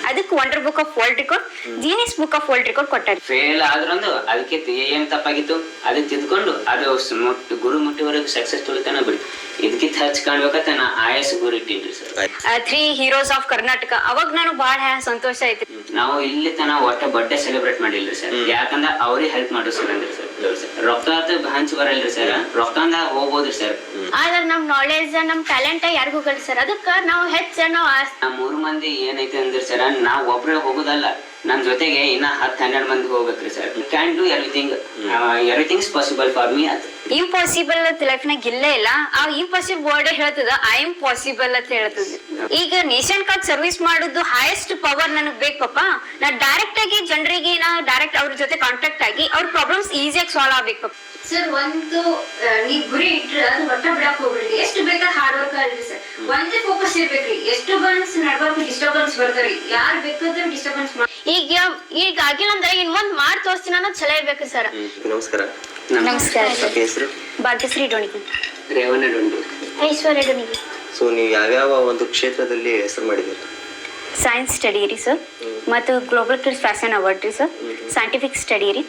ಅದಕ್ಕೆ wonder book of world record, genius book of world record ಕೊಟ್ಟಾರೆ. Fail ಆದ್ರಂದು ಅದಕ್ಕೆ ಏನ್ ತಪ್ಪಾಗಿತ್ತು ಅದಕ್ಕೆ ತಿದ್ಕೊಂಡು ಅದು ಗುರು ಮುಟ್ಟಿವರೆಗೂ ಸಕ್ಸಸ್ ತುಳಿತಾನ ಬಿಡಿ. ಇದಕ್ಕಿಂತ ಹಚ್ಚ ಕಾಣ್ಬೇಕಂತ ನಾ ಆಯಸ್ ಗುರು ಇಟ್ಟಿನ್ರಿ ಸರ್. 3 ಹೀರೋಸ್ ಆಫ್ ಕರ್ನಾಟಕ ಅವಾಗ ನಾನು ಬಹಳ ಸಂತೋಷ ಐತಿ. ನಾವು ಇಲ್ಲಿ ತನ ಒಟ್ಟ ಬರ್ಡೇ ಸೆಲೆಬ್ರೇಟ್ ಮಾಡಿಲ್ರಿ ಸರ್, ಯಾಕಂದ್ರ ಅವ್ರಿಗೆ ಹೆಲ್ಪ್ ಮಾಡೋ ಸರ್ ಅಂದ್ರಿ ಸರ್. ರೊಕ್ಕ ಹಂಚ್ ಬರಲ್ರಿ ಸರ್, ರೊಕ್ಕಂದ ಹೋಗ್ಬೋದ್ರಿ ಸರ್. ಆದ್ರೆ ನಮ್ ನಾಲೆಜ್ ನಮ್ ಟ್ಯಾಲೆಂಟ್ ಯಾರಿಗೂ ಹೋಗಲ್ಲ ಸರ್. ಅದಕ್ಕ ನಾವು ಹೆಚ್ಚು ನಾವು 3 ಮಂದಿ ಏನೈತೆ ಅಂದ್ರಿ ಸರ್, ನಾವ್ ಒಬ್ರೇ ಹೋಗೋದಲ್ಲ, ನನ್ ಜೊತೆಗೆ ಇನ್ನ 10-12 ಮಂದಿ ಹೋಗ್ಬೇಕ್ರಿ sir. Can do everything, everything's possible for me. ಅದು ಇಂಪಾಸಿಬಲ್ ಲೈಫ್ನಾಗ ಇಲ್ಲೇ ಇಲ್ಲ. ಆ ಇಂಪಾಸಿಬಲ್ ವರ್ಡ್ ಹೇಳ್ತದ ಐ ಆಮ್ ಪಾಸಿಬಲ್ ಅಂತ ಹೇಳ್ತದ. ಈಗ ನೇಷನ್ ಕಾರ್ಡ್ ಸರ್ವಿಸ್ ಮಾಡುದು ಹೈಯೆಸ್ಟ್ ಪವರ್ ನನಗ್ ಬೇಕಪ್ಪ. ನಾ ಡೈರೆಕ್ಟ್ ಆಗಿ ಜನರಿಗೆ ಡೈರೆಕ್ಟ್ ಅವ್ರ ಜೊತೆ ಕಾಂಟ್ಯಾಕ್ಟ್ ಆಗಿ ಅವ್ರ ಪ್ರಾಬ್ಲಮ್ಸ್ ಈಸಿಯಾಗಿ ಸಾಲ್ವ್ ಆಗ್ಬೇಕಪ್ಪ. ಸರ್ ಒಂದು ನೀವ್ ಗುರಿ ಇಟ್ರೆ ಅದು ಒಟ್ಟ ಬಿಡಕ್ ಹೋಗ್ಬಿಡ್ರಿ. ಎಷ್ಟು ಬೇಕಾದ ಹಾರ್ಡ್ ವರ್ಕ್ ಅಲ್ರಿ ಸರ್, ಒಂದೇ ಫೋಕಸ್ ಇರ್ಬೇಕ್ರಿ. ಎಷ್ಟು ಬನ್ಸ್ ನಡ್ಬಾರ್ದು, ಡಿಸ್ಟರ್ಬೆನ್ಸ್ ಬರ್ತಾರಿ. ಯಾರು ಬೇಕಾದ್ರೆ ಡಿಸ್ಟರ್ಬೆನ್ಸ್ ಈಗ ಆಗಿಲ್ಲ ಅಂದ್ರೆ ಇನ್ ಮುಂದ್ ಮಾಡಿ ತೋರಿಸ್ತೀನಿ ಅನ್ನೋದು ಚಲೋ ಇರ್ಬೇಕ್ರಿ ಸರ್. ನಮಸ್ಕಾರ. ನಮಸ್ಕಾರ ಸರ್. ಹೆಸರು? ಭಾಗ್ಯಶ್ರೀ ಡೋಣಿಗಿ. ರೇವಣ್ಣ ಡೊಂಡಿ. ಐಶ್ವರ್ಯ ಡೋಣಿಗಿ. ಸೊ ನೀವು ಯಾವ್ಯಾವ ಒಂದು ಕ್ಷೇತ್ರದಲ್ಲಿ ಹೆಸರು ಮಾಡಿದ್ದೀರಿ? ಸೈನ್ಸ್ ಸ್ಟಡಿ ರೀ ಸರ್, ಮತ್ತು ಗ್ಲೋಬಲ್ ಕಿಡ್ಸ್ ಫ್ಯಾಷನ್ ಅವಾರ್ಡ್ ರೀ ಸರ್, ಸೈಂಟಿಫಿಕ್ ಸ್ಟಡಿ ರೀ,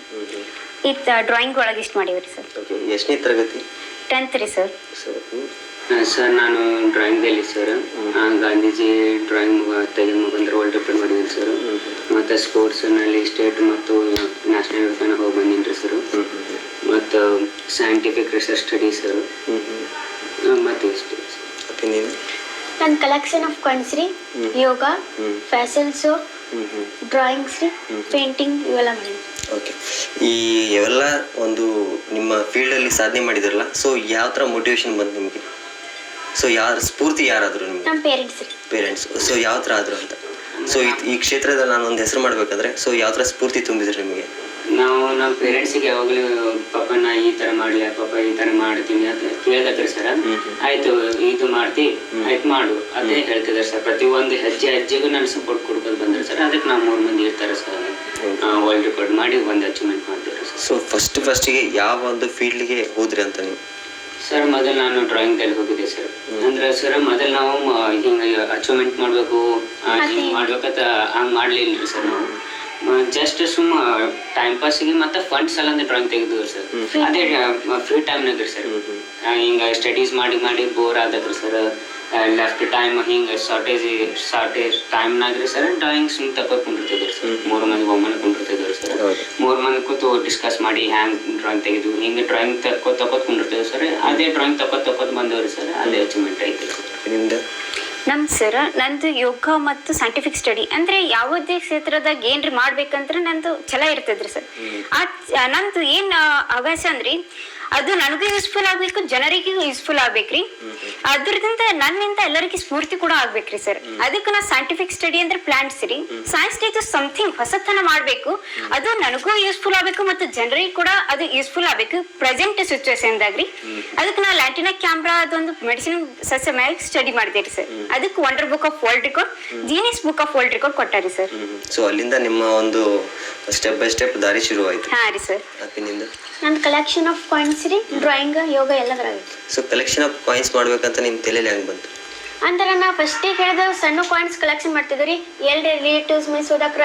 ಡ್ರಾಯಿಂಗ್ ಒಳಗೆ ಇಷ್ಟು ಮಾಡೀವಿ ಸರ್. ಎಷ್ಟನೇ ತರಗತಿ? 10th ರೀ ಸರ್. ಸರ್ ನಾನು ಡ್ರಾಯಿಂಗ್ದಲ್ಲಿ ಸರ್ ಗಾಂಧೀಜಿ ಡ್ರಾಯಿಂಗ್ ತೆಗೆದು ಬಂದ್ರೆ ವರ್ಲ್ಡ್ ರೆಕಾರ್ಡ್ ಮಾಡಿದ್ದೀನಿ ಸರ್. ಮತ್ತು ಸ್ಪೋರ್ಟ್ಸ್ನಲ್ಲಿ ಸ್ಟೇಟ್ ಮತ್ತು ನ್ಯಾಷನಲ್ ತನಕ ಹೋಗಿ ಬಂದಿನಿ ಸರ್. ಮತ್ತು ಸೈಂಟಿಫಿಕ್ ರಿಸರ್ಚ್ ಸ್ಟಡಿ ಸರ್. ಮತ್ತು ಇಷ್ಟು. ನನ್ನ ಕಲೆಕ್ಷನ್ ಆಫ್ ಕಾಯಿನ್ಸ್ ರೀ, ಯೋಗ, ಫ್ಯಾಷನ್ ಶೋ, ಡ್ರಾಯಿಂಗ್ಸ್ ರೀ, ಪೇಂಟಿಂಗ್ ಇವೆಲ್ಲ ಮಾಡಿ. ಓಕೆ, ಈ ಇವೆಲ್ಲ ಒಂದು ನಿಮ್ಮ ಫೀಲ್ಡಲ್ಲಿ ಸಾಧನೆ ಮಾಡಿದಿರಲ್ಲ, ಸೊ ಯಾವ ಥರ ಮೋಟಿವೇಶನ್ ಬಂತು ನಿಮಗೆ? ಸೊ ಯಾರು ಸ್ಫೂರ್ತಿ ಯಾರಾದರೂ ನಿಮಗೆ? ನಮ್ಮ ಪೇರೆಂಟ್ಸ್ ರೀ. ಪೇರೆಂಟ್ಸ್. ಸೊ ಯಾವ ಥರ ಆದರು ಅಂತ? ಸೊ ಈ ಕ್ಷೇತ್ರದಲ್ಲಿ ನಾನು ಒಂದು ಹೆಸರು ಮಾಡಬೇಕಂದ್ರೆ ಸೊ ಯಾವ ಥರ ಸ್ಫೂರ್ತಿ ತುಂಬಿದ್ರಿ ನಿಮಗೆ? ನಮ್ಮ ಪೇರೆಂಟ್ಸಿಗೆ ಯಾವಾಗಲೂ ಪಾಪ ನಾ ಈ ಥರ ಮಾಡಲಿ, ಪಾಪ ಈ ಥರ ಮಾಡ್ತೀನಿ ಅಂತ ಕೇಳ್ದಕ್ರಿ ಸರ್. ಆಯ್ತು ಇದು ಮಾಡ್ತಿ, ಆಯ್ತು ಮಾಡು ಅದೇ ಹೇಳ್ತಿದ್ದಾರೆ ಸರ್. ಪ್ರತಿಯೊಂದು ಹೆಜ್ಜೆಗೂ ನಾನು ಸಪೋರ್ಟ್ ಕೊಡ್ಕೊಂಡು ಬಂದ್ರೆ ಸರ್. ಅದಕ್ಕೆ ನಾವು 3 ಮಂದಿ ಇರ್ತಾರೆ ಸರ್. ವರ್ಲ್ಡ್ ರೆಕಾರ್ಡ್ ಮಾಡಿ ಒಂದು ಅಚೀವ್ಮೆಂಟ್ ಮಾಡ್ತೀವಿ ಸರ್. ಸೊ ಫಸ್ಟಿಗೆ ಯಾವ ಒಂದು ಫೀಲ್ಡ್ಗೆ ಹೋದ್ರಿ ಅಂತ ನೀವು? ಸರ್ ಮೊದಲು ನಾನು ಡ್ರಾಯಿಂಗ್ದಲ್ಲಿ ಹೋಗಿದ್ದೆ ಸರ್. ಅಂದ್ರೆ ಸರ್ ಮೊದಲು ನಾವು ಹಿಂಗೆ ಅಚೀವ್ಮೆಂಟ್ ಮಾಡಬೇಕು ಹಿಂಗೆ ಮಾಡ್ಬೇಕಂತ ಹಂಗೆ ಮಾಡಲಿಲ್ಲ ಸರ್. ನಾವು ಜಸ್ಟ್ ಸುಮ್ಮ ಟೈಮ್ ಪಾಸಿಗೆ ಮತ್ತು ಫಂಡ್ಸ್ ಎಲ್ಲ ಅಂದ್ರೆ ಡ್ರಾಯಿಂಗ್ ತೆಗೆದ್ರು ಸರ್. ಅದೇ ಫ್ರೀ ಟೈಮ್ನಾಗ್ರಿ ಸರ್. ಹಿಂಗೆ ಸ್ಟಡೀಸ್ ಮಾಡಿ ಬೋರ್ ಆದಕ್ರಿ ಸರ್. ಲೆಫ್ಟ್ ಟೈಮ್ ಹಿಂಗೆ ಶಾರ್ಟೇಜ್ ಟೈಮ್ನಾಗ್ರಿ ಸರ್ ಡ್ರಾಯಿಂಗ್ ಸುಮ್ಮನೆ ತಗೊಂಡಿರ್ತಿದ್ರು ಸರ್. 3 ಮಂದಿ ಒಮ್ಮನೆ ಕುಂಡಿರ್ತಿದ್ರು ಸರ್. 3 ಮಂದಿ ಕೂತು ಡಿಸ್ಕಸ್ ಮಾಡಿ ಹ್ಯಾಂಗ್ ಡ್ರಾಯಿಂಗ್ ತೆಗೆದು ಹಿಂಗೆ ಡ್ರಾಯಿಂಗ್ ತಗೋತಿರ್ತಿದ್ರು ಸರ್. ಅದೇ ಡ್ರಾಯಿಂಗ್ ತಗೋತ್ ಬಂದವ್ರಿ ಸರ್. ಅದೇ ಅಚೀವ್ಮೆಂಟ್ ಐತಿ ಸರ್. ನಮ್ ಸರ್ ನಂದು ಯೋಗ ಮತ್ತು ಸೈಂಟಿಫಿಕ್ ಸ್ಟಡಿ ಅಂದ್ರೆ ಯಾವುದೇ ಕ್ಷೇತ್ರದಾಗ ಏನ್ರಿ ಮಾಡ್ಬೇಕಂದ್ರೆ ನಂದು ಛಲ ಇರ್ತದ್ರಿ ಸರ್. ನಂದು ಏನ್ ಹವ್ಯಾಸ ಅಂದ್ರಿ ಅದು ನನಗೂ ಯೂಸ್ಫುಲ್ ಆಗ್ಬೇಕು, ಜನರಿಗೂ ಯೂಸ್ಫುಲ್ ಆಗ್ಬೇಕ್ರಿ. ಅದ್ರದಿಂದ ನನ್ನಿಂದ ಎಲ್ಲರಿಗೂ ಸ್ಫೂರ್ತಿ ಕೂಡ ಆಗ್ಬೇಕ್ರಿ ಸರ್. ಅದಕ್ಕೆ ನಾ ಸೈಂಟಿಫಿಕ್ ಸ್ಟಡಿ ಅಂದ್ರೆ ಪ್ಲಾಂಟ್ಸ್ ರೀ. ಸೈನ್ಸ್ ಇದು ಸಮಥಿಂಗ್ ಹೊಸತನ ಮಾಡ್ಬೇಕು, ಅದು ನನಗೂ ಯೂಸ್ಫುಲ್ ಆಗ್ಬೇಕು ಮತ್ತು ಜನರಿಗೆ ಕೂಡ ಅದು ಯೂಸ್ಫುಲ್ ಆಗ್ಬೇಕು ಪ್ರೆಸೆಂಟ್ ಸಿಚುವೇಶನ್ದಾಗ್ರಿ. ಅದಕ್ಕೆ ನಾ ಲ್ಯಾಟಿನಾ ಕ್ಯಾಮ್ರಾ ಅದೊಂದು ಮೆಡಿಸಿನ್ ಸಸ್ಯ ಮೇಲೆ ಸ್ಟಡಿ ಮಾಡಿದೇರಿ ಸರ್. ಅದಕ್ಕೆ wonder book of world record, genius book of world record Kottari sir. So ಅಲ್ಲಿಂದ ನಿಮ್ಮ ಒಂದು ಸ್ಟೆಪ್ ಬೈ ಸ್ಟೆಪ್ ದಾರಿ ಶುರು ಆಯ್ತು. ಹಾ ರೀ ಸರ್. ನನ್ನ ಕಲೆಕ್ಷನ್ ಆಫ್ ಕಾಯಿನ್ಸ್ ರೀ, ಡ್ರಾಯಿಂಗ್, ಯೋಗ ಎಲ್ಲ ಬರಾಗಿತ್ತು. ಸೊ ಕಲೆಕ್ಷನ್ ಆಫ್ ಕಾಯಿನ್ಸ್ ಮಾಡ್ಬೇಕಂತ ನಿಮ್ಮ ತಲೆಯಲ್ಲಿ ಹೆಂಗ್ ಬಂತು? ಅಂದ್ರೆ ನಾ ಫಸ್ಟಿಗೆ ಹೇಳಿದ ಸಣ್ಣ ಕಾಯಿನ್ಸ್ ಕಲೆಕ್ಷನ್ ಮಾಡ್ತಿದ್ವಿ ರೀ. ಎಲ್ಲರ ರಿಲೇಟಿವ್ಸ್ ಮೀನ್ಸ್ ಹೋದಕ್ರ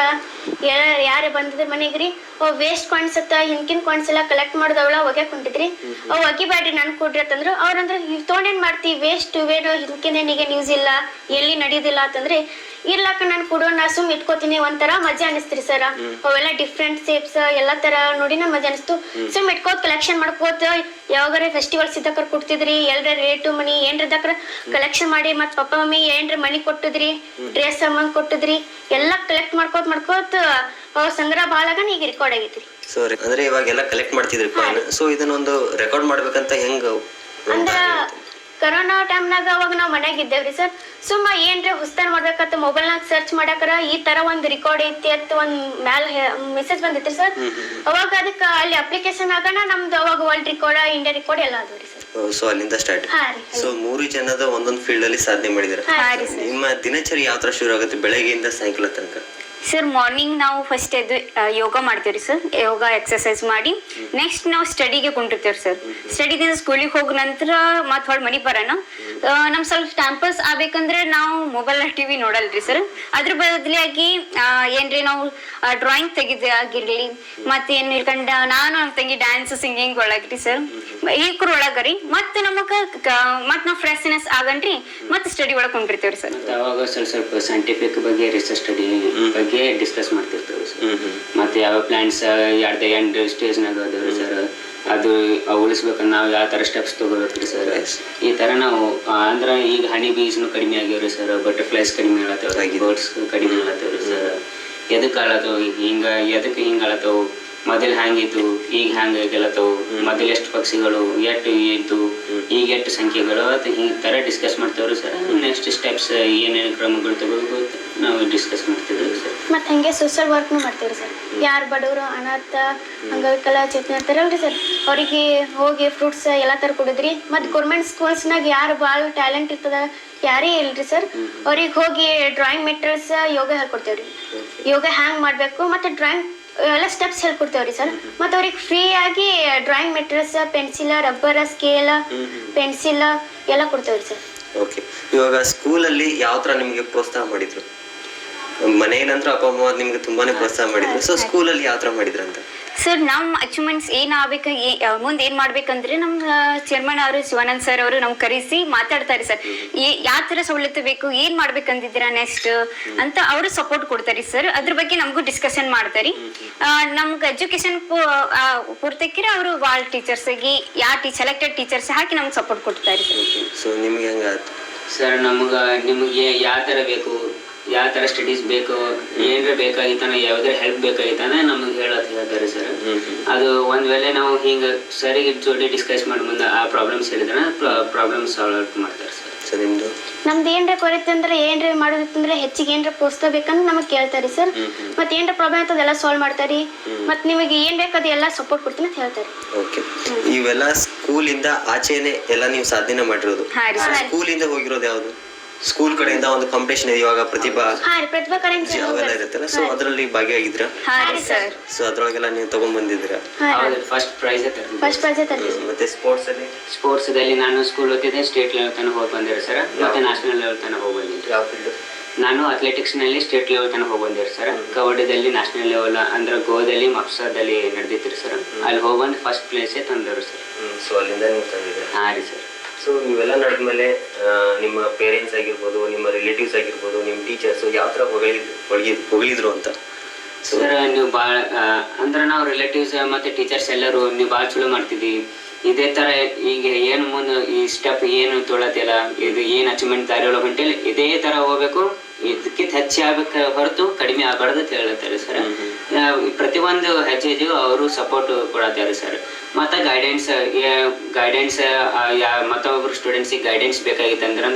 ಯಾರೇ ಬಂದಿದ್ರೆ ಮನೆಗೆ ರೀ ವೇಸ್ಟ್ ಕಾಯಿನ್ಸ್ ಅತ್ತ ಹಿಂದಿನ ಕಾಯಿನ್ಸ್ ಎಲ್ಲ ಕಲೆಕ್ಟ್ ಮಾಡೋದವಳ ಒಗ್ಯಾಕ್ ಹೊಂಟಿದ್ರಿ. ಅವು ಒಗಿಬ್ಯಾಡ್ರಿ ನನ್ ಕೊಡ್ರಿ ಅಂತಂದ್ರು. ಅವ್ರಂದ್ರೆ ತೊಗೊಂಡೇನ್ ಮಾಡ್ತೀವಿ ವೇಸ್ಟ್ ಇವೇನು ಹಿಂದಿನ ನ್ಯೂಸ್ ಇಲ್ಲ ಎಲ್ಲಿ ನಡೆಯೋದಿಲ್ಲ ಅಂತಂದ್ರೆ ಇರ್ಲಾಕ ನಾನು ಕೊಡೋ ನಾ ಸುಮ್ ಇಟ್ಕೋತೀನಿ. ಒಂಥರ ಮಜಾ ಅನಿಸ್ತ್ರಿ ಸರ್. ಅವೆಲ್ಲ ಡಿಫ್ರೆಂಟ್ ಶೇಪ್ಸ್ ಎಲ್ಲ ತರ ನೋಡಿ ನಾ ಮಜಾ ಅನಿಸ್ತು. ಸುಮ್ ಇಟ್ಕೋತ್ ಕಲೆಕ್ಷನ್ ಮಾಡ್ಕೋತ ಯಾವಾಗಾರ ಫೆಸ್ಟಿವಲ್ಸ್ ಇದ್ದಕ್ರ ಕೊಡ್ತಿದ್ರಿ. ಎಲ್ಲರ ರಿಲೇಟಿವ್ ಮನಿ ಏನ್ರದಕ್ರ ಕಲೆಕ್ಷನ್ ಮಾಡಿ ಮತ್ ಪಪ್ಪ ಮಮ್ಮಿ ಏನ್ರ ಮನಿ ಕೊಟ್ಟಿದ್ರಿ, ಡ್ರೆಸ್ ಸಾಮಾನ್ ಕೊಟ್ಟಿದ್ರಿ, ಎಲ್ಲ ಕಲೆಕ್ಟ್ ಮಾಡ್ಕೋತ ಸಂಗ್ರಹ ಬಾಳಾಗ ಈಗ ರೆಕಾರ್ಡ್ ಆಗೈತಿ. ಸೊ ಅಂದ್ರೆ ಇವಾಗೆಲ್ಲ ಕಲೆಕ್ಟ್ ಮಾಡ್ತಿದ್ರಿ ಕಾಯಿನ್. ಸೊ ಇದನ್ನೊಂದು ರೆಕಾರ್ಡ್ ಮಾಡ್ಬೇಕಂತ ಹೆಂಗ? ಅಂದ್ರ ಕರೋನಾ ಟೈಮ್ನಾಗ ಅವಾಗ ನಾವ್ ಮನ್ಯಾಗ ಇದ್ದೇವ್ರಿ ಸರ್. ಸುಮ್ಮ ಏನ್ರಿ ಹೊಸ್ತಾನ್ ಮಾಡ್ಬೇಕಂತ ಮೊಬೈಲ್ನಾಗ ಸರ್ಚ್ ಮಾಡಾಕರ ಈ ತರ ಒಂದ್ ರೆಕಾರ್ಡ್ ಐತಿ ಅಂತ ಒಂದ್ ಮ್ಯಾಲ ಮೆಸೇಜ್ ಬಂದಿತ್ರಿ ಸರ್. ಅವಾಗ ಅದಕ್ಕ ಅಲ್ಲಿ ಅಪ್ಲಿಕೇಶನ್ ಆಗೋಣ ನಮ್ದು ಅವಾಗ ವರ್ಲ್ಡ್ ರೆಕಾರ್ಡ್, ಇಂಡಿಯಾ ರೆಕಾರ್ಡ್ ಎಲ್ಲ ಆದ್ರಿ ಸರ್. ಸೊ ಅಲ್ಲಿಂದ ಸ್ಟಾರ್ಟ್. ಹಾ ರೀ. ಸೊ 3 ಜನದ ಒಂದೊಂದು ಫೀಲ್ಡ್ ಅಲ್ಲಿ ಸಾಧನೆ ಮಾಡಿದಿರ. ಹಾ ರೀ ಸರ್. ನಿಮ್ಮ ದಿನಚರಿ ಯಾವ ತರ ಶುರು ಆಗುತ್ತೆ ಬೆಳಗ್ಗೆಯಿಂದ ಸಾಯಂಕಾಲ ತನಕ? ಸರ್ ಮಾರ್ನಿಂಗ್ ನಾವು ಫಸ್ಟ್ ಎದ್ದು ಯೋಗ ಮಾಡ್ತೀವಿ ಸರ್. ಯೋಗ ಎಕ್ಸರ್ಸೈಸ್ ಮಾಡಿ ನೆಕ್ಸ್ಟ್ ನಾವು ಸ್ಟಡಿಗೆ ಕುಂಟಿರ್ತೀವಿ ಸರ್. ಸ್ಟಡಿದಿಂದ ಸ್ಕೂಲಿಗೆ ಹೋಗ ನಂತರ ಮತ್ತೆ ಹೊಳ್ ಮನೆಗೆ ಬರೋಣ. ನಮ್ ಸ್ವಲ್ಪ ಟೈಮ್ ಪಾಸ್ ಆಗ್ಬೇಕಂದ್ರೆ ನಾವು ಮೊಬೈಲ್ ಟಿವಿ ನೋಡಲ್ರಿ ಸರ್. ಅದ್ರ ಬದಲಾಗಿ ಏನ್ರಿ ನಾವು ಡ್ರಾಯಿಂಗ್ ತೆಗಿದ ಆಗಿರ್ಲಿ ಮತ್ತೆ ಏನ್ ಇಳ್ಕೊಂಡ ನಾನು ನಮ್ಮ ತಂಗಿ ಡ್ಯಾನ್ಸ್ ಸಿಂಗಿಂಗ್ ಒಳಗ್ರಿ ಸರ್. ಈಕ್ರ ಒಳಗರಿ ಮತ್ತೆ ನಮಗ ಮತ್ ನಾವ್ ಫ್ರೆಶ್ನೆಸ್ ಆಗನ್ರಿ ಮತ್ತೆ ಸ್ಟಡಿ ಒಳಗ್ ಕುಂಟಿರ್ತೀವ್ರಿ ಸರ್. ಮತ್ತೆ ಅವಾಗ ಸ್ವಲ್ಪ ಸೈಂಟಿಫಿಕ್ ಬಗ್ಗೆ ರಿಸರ್ಚ್ ಸ್ಟಡಿ ಬಗ್ಗೆ ಡಿಸ್ಕಸ್ ಮಾಡ್ತಿರ್ತೇವೆ ಸರ್. ಮತ್ತೆ ಯಾವ ಪ್ಲಾಂಟ್ಸ್ ಎರಡು ಎಂಡ್ ಸ್ಟೇಜ್ನಾಗ ಅದಾವ್ರಿ ಸರ್, ಅದು ಉಳಿಸ್ಬೇಕಂದ್ರೆ ನಾವು ಯಾವ ಥರ ಸ್ಟೆಪ್ಸ್ ತೊಗೋಬೇಕ್ರಿ ಸರ್. ಈ ಥರ ನಾವು ಅಂದ್ರೆ ಈಗ ಹನಿ ಬೀಸ್ನು ಕಡಿಮೆ ಆಗ್ಯಾವ್ರಿ ಸರ್, ಬಟರ್ಫ್ಲೈಸ್ ಕಡಿಮೆ ಆಗತ್ತವ್ರಿ, ಬರ್ಡ್ಸ್ ಕಡಿಮೆ ಆಗತ್ತವ್ರಿ ಸರ್. ಎದಕ್ಕೆ ಆಳತ್ತವು ಎದಕ್ಕೆ ಹಿಂಗೆ ಆಳತ್ತವು, ಮೊದಲು ಹ್ಯಾಂಗಿತ್ತು ಈಗ ಹ್ಯಾಂಗ ಗೆಲ್ಲತ್ತವು, ಮೊದಲು ಎಷ್ಟು ಪಕ್ಷಿಗಳು ಎಷ್ಟು ಇತ್ತು ಈಗ ಎಷ್ಟು ಸಂಖ್ಯೆಗಳು ಅದು ಈ ಥರ ಡಿಸ್ಕಸ್ ಮಾಡ್ತೇವ್ರಿ ಸರ್. ನೆಕ್ಸ್ಟ್ ಸ್ಟೆಪ್ಸ್ ಏನೇನು ಕ್ರಮಗಳು ತಗೋಬೇಕು ನಾವು ಡಿಸ್ಕಸ್ ಮಾಡ್ತಿದ್ದೇವೆ ಸರ್. ಮತ್ತೆ ಹಂಗೆ ಸೋಷಿಯಲ್ ವರ್ಕ್ನು ಮಾಡ್ತೀವಿ ಸರ್. ಯಾರು ಬಡವರು ಅನಾಥ ಅಂಗವಿಕಲ ಚೇತನ ಇರ್ತಾರಲ್ರಿ ಸರ್, ಅವರಿಗೆ ಹೋಗಿ ಫ್ರೂಟ್ಸ್ ಎಲ್ಲ ಥರ ಕೊಡಿದ್ರಿ. ಮತ್ತು ಗೌರ್ಮೆಂಟ್ ಸ್ಕೂಲ್ಸ್ನಾಗ ಯಾರು ಭಾಳ ಟ್ಯಾಲೆಂಟ್ ಇರ್ತದ ಯಾರೇ ಇಲ್ರಿ ಸರ್, ಅವ್ರಿಗೆ ಹೋಗಿ ಡ್ರಾಯಿಂಗ್ ಮೆಟೀರಿಯಲ್ಸ್ ಯೋಗ ಹೇಳ್ಕೊಡ್ತೇವ್ರಿ. ಯೋಗ ಹ್ಯಾಂಗ್ ಮಾಡಬೇಕು ಮತ್ತು ಡ್ರಾಯಿಂಗ್ ಎಲ್ಲ ಸ್ಟೆಪ್ಸ್ ಹೇಳ್ಕೊಡ್ತೇವ್ರಿ ಸರ್. ಮತ್ತು ಅವ್ರಿಗೆ ಫ್ರೀ ಆಗಿ drawing materials pencil, rubber, scale, pencil ಎಲ್ಲ ಕೊಡ್ತೇವ್ರಿ ಸರ್. ಓಕೆ, ಇವಾಗ ಸ್ಕೂಲಲ್ಲಿ ಯಾವ ತರ ನಿಮಗೆ ಪ್ರೋತ್ಸಾಹ ಮಾಡಿದ್ರು? ಮನೆಯಲ್ಲಂತ್ರ ಅಪ್ಪ ಅಮ್ಮ ನಿಮ್ಗೆ ತುಂಬಾನೇ ಪ್ರೋತ್ಸಾಹ ಮಾಡಿದ್ರು. ಸೊ ಸ್ಕೂಲಲ್ಲಿ ಯಾವ ತರ ಮಾಡಿದ್ರಂತ? ಸರ್ ನಮ್ಮ ಅಚೀವ್ಮೆಂಟ್ಸ್ ಏನ್ ಆಗ್ಬೇಕು ಮುಂದೆ ಏನ್ ಮಾಡ್ಬೇಕಂದ್ರೆ ನಮ್ ಚೇರ್ಮನ್ ಅವರು ಶಿವಾನಂದ್ ಸರ್ ಅವರು ನಮ್ ಕರೆಸಿ ಮಾತಾಡ್ತಾರೆ ಸರ್. ಯಾವ ತರ ಸವಲತ್ತು ಬೇಕು, ಏನ್ ಮಾಡ್ಬೇಕಂದಿದ್ದೀರಾ ನೆಕ್ಸ್ಟ್ ಅಂತ ಅವರು ಸಪೋರ್ಟ್ ಕೊಡ್ತಾರೆ ಸರ್. ಅದ್ರ ಬಗ್ಗೆ ನಮಗೂ ಡಿಸ್ಕಷನ್ ಮಾಡ್ತಾರೆ. ನಮ್ಗೆ ಎಜುಕೇಶನ್ ಪೂರ್ತಕ್ಕಿರ ಅವರು ವಾಲ್ ಟೀಚರ್ಸ್ಗೆ ಸೆಲೆಕ್ಟೆಡ್ ಟೀಚರ್ಸ್ ಹಾಕಿ ನಮ್ಗೆ ಸಪೋರ್ಟ್ ಕೊಡ್ತಾರೆ ಸರ್. ಸೊ ನಿಮ್ಗೆ ಹೆಂಗಾಯ್ತು ಸರ್? ನಿಮಗೆ ಯಾವ ಥರ ಬೇಕು, ಯಾವ ಥರ ಸ್ಟಡೀಸ್ ಬೇಕು, ಏನಾರ ಬೇಕಾಗಿತ್ತಾನ, ಯಾವ್ದಾರ ಹೆಲ್ಪ್ ಬೇಕಾಗಿತ್ತಾನ ನಮಗೆ ಹೇಳ್ತಾರೆ ಸರ್. ಅದು ಒಂದ್ ವೇಳೆ ನಾವು ಹಿಂಗೆ ಸರಿಗೆ ಜೋಡಿ ಡಿಸ್ಕಸ್ ಮಾಡಿ ಮುಂದೆ ಆ ಪ್ರಾಬ್ಲಮ್ಸ್ ಹೇಳಿದ್ರೆ ಪ್ರಾಬ್ಲಮ್ ಸಾಲ್ವ್ ಮಾಡ್ತಾರೆ ಸರ್. ಸೊ ನಿಮ್ದು ನಮ್ದು ಏನ್ರ ಕೊರತೆ ಅಂದ್ರೆ ಏನ್ರ ಮಾಡೋದಿತ್ತಂದ್ರೆ ಹೆಚ್ಚಿಗೆ ಏನ್ರ ಪ್ರೋತ್ಸಾಹ ಬೇಕಂದ್ರೆ ನಮಗೆ ಕೇಳ್ತಾರೆ ಸರ್. ಮತ್ತೆ ಏನ್ರ ಪ್ರಾಬ್ಲಮ್ ಆಯ್ತದ ಎಲ್ಲ ಸಾಲ್ವ್ ಮಾಡ್ತಾರೆ. ಮತ್ತೆ ನಿಮಗೆ ಏನ್ ಬೇಕು ಎಲ್ಲ ಸಪೋರ್ಟ್ ಕೊಡ್ತೀನಿ ಅಂತ ಹೇಳ್ತಾರೆ. ಓಕೆ, ಇವೆಲ್ಲ ಸ್ಕೂಲಿಂದ ಆಚೆನೆ ಎಲ್ಲ ನೀವು ಸಾಧನೆ ಮಾಡಿರೋದು. ಸ್ಕೂಲಿಂದ ಹೋಗಿರೋದು ಯಾವುದು? ಸ್ಕೂಲ್ ಕಡೆಯಿಂದ ಒಂದು ಕಾಂಪಿಟೇಷನ್ ಇವಾಗ ಪ್ರತಿಭಾ ಅವೆಲ್ಲ ಇರುತ್ತಲ್ಲ, ಸೊ ಅದರಲ್ಲಿ ಭಾಗಿಯಾಗಿದ್ರ? ಸೊ ಅದ್ರೊಳಗೆಲ್ಲ ನೀವು ತಗೊಂಡ್ ಬಂದಿದ್ದೀರಾ? ಫಸ್ಟ್ ಪ್ರೈಸ್ ಮತ್ತೆ ಸ್ಪೋರ್ಟ್ಸ್ ದಲ್ಲಿ ನಾನು ಸ್ಕೂಲ್ ಓದ್ತಿದ್ದೆ, ಸ್ಟೇಟ್ ಲೆವೆಲ್ ತನಕ ಹೋಗಿ ಬಂದಿರ ಸರ್. ಮತ್ತೆ ನ್ಯಾಷನಲ್ ಲೆವೆಲ್ ತನಕ ಹೋಗಿ ಬಂದಿದ್ದೆ. ಯಾವ ಫೀಲ್ಡ್? ನಾನು ಅಥ್ಲೆಟಿಕ್ಸ್ ನಲ್ಲಿ ಸ್ಟೇಟ್ ಲೆವೆಲ್ ತನಕ ಹೋಗಿ ಬಂದಿರಿ ಸರ್. ಕಬಡ್ಡಿದಲ್ಲಿ ನ್ಯಾಷನಲ್ ಲೆವೆಲ್ ಅಂದ್ರೆ ಗೋವಾದಲ್ಲಿ ಮಕ್ಸಾದಲ್ಲಿ ನಡೆದಿತ್ತು ಸರ್. ಅಲ್ಲಿ ಹೋಗಿ ಬಂದು ಫಸ್ಟ್ ಪ್ಲೇಸೇ ತಂದರು ಸರ್. ಸೊ ಅಲ್ಲಿಂದ ನೀವು ತಂದಿದ್ದೀರಾ? ಹಾಂ ರೀ ಸರ್. ಸೊ ಇವೆಲ್ಲ ನಡೆದ್ಮೇಲೆ ನಿಮ್ಮ ಪೇರೆಂಟ್ಸ್ ಆಗಿರ್ಬೋದು, ನಿಮ್ಮ ರಿಲೇಟಿವ್ಸ್ ಆಗಿರ್ಬೋದು, ನಿಮ್ಮ ಟೀಚರ್ಸು ಯಾವ ಥರ ಹೊಗಳಿದ್ರು ಅಂತ? ಸರ್ ನೀವು ಭಾಳ ಅಂದ್ರೆ ನಾವು ರಿಲೇಟಿವ್ಸ್ ಮತ್ತು ಟೀಚರ್ಸ್ ಎಲ್ಲರೂ ನೀವು ಭಾಳ ಚಲೋ ಮಾಡ್ತಿದ್ವಿ. ಇದೇ ಥರ ಈಗ ಏನು ಮುಂದೆ ಈ ಸ್ಟೆಪ್ ಏನು ತೊಳತಿಲ್ಲ, ಇದು ಏನು ಅಚೀವ್ಮೆಂಟ್ ದಾರಿ ಒಳಗೆ ಹೊಂಟಿಲ್ಲ, ಇದೇ ಥರ ಹೋಗ್ಬೇಕು, ಇದಕ್ಕಿಂತ ಹೆಚ್ಚು ಆಗ್ಬೇಕು ಹೊರತು ಕಡಿಮೆ ಆಗಬಾರ್ದು ಅಂತ ಹೇಳ್ತಾರೆ ಸರ್. ಪ್ರತಿಯೊಂದು ಹೆಜ್ಜೆಗೂ ಅವರು ಸಪೋರ್ಟ್ ಕೊಡತ್ತಾರೆ ಸರ್. ಮತ್ತು ಗೈಡೆನ್ಸ್ ಮತ್ತೊಬ್ಬರು ಸ್ಟೂಡೆಂಟ್ಸಿಗೆ ಗೈಡೆನ್ಸ್ ಬೇಕಾಗಿತ್ತು ಅಂದ್ರೆ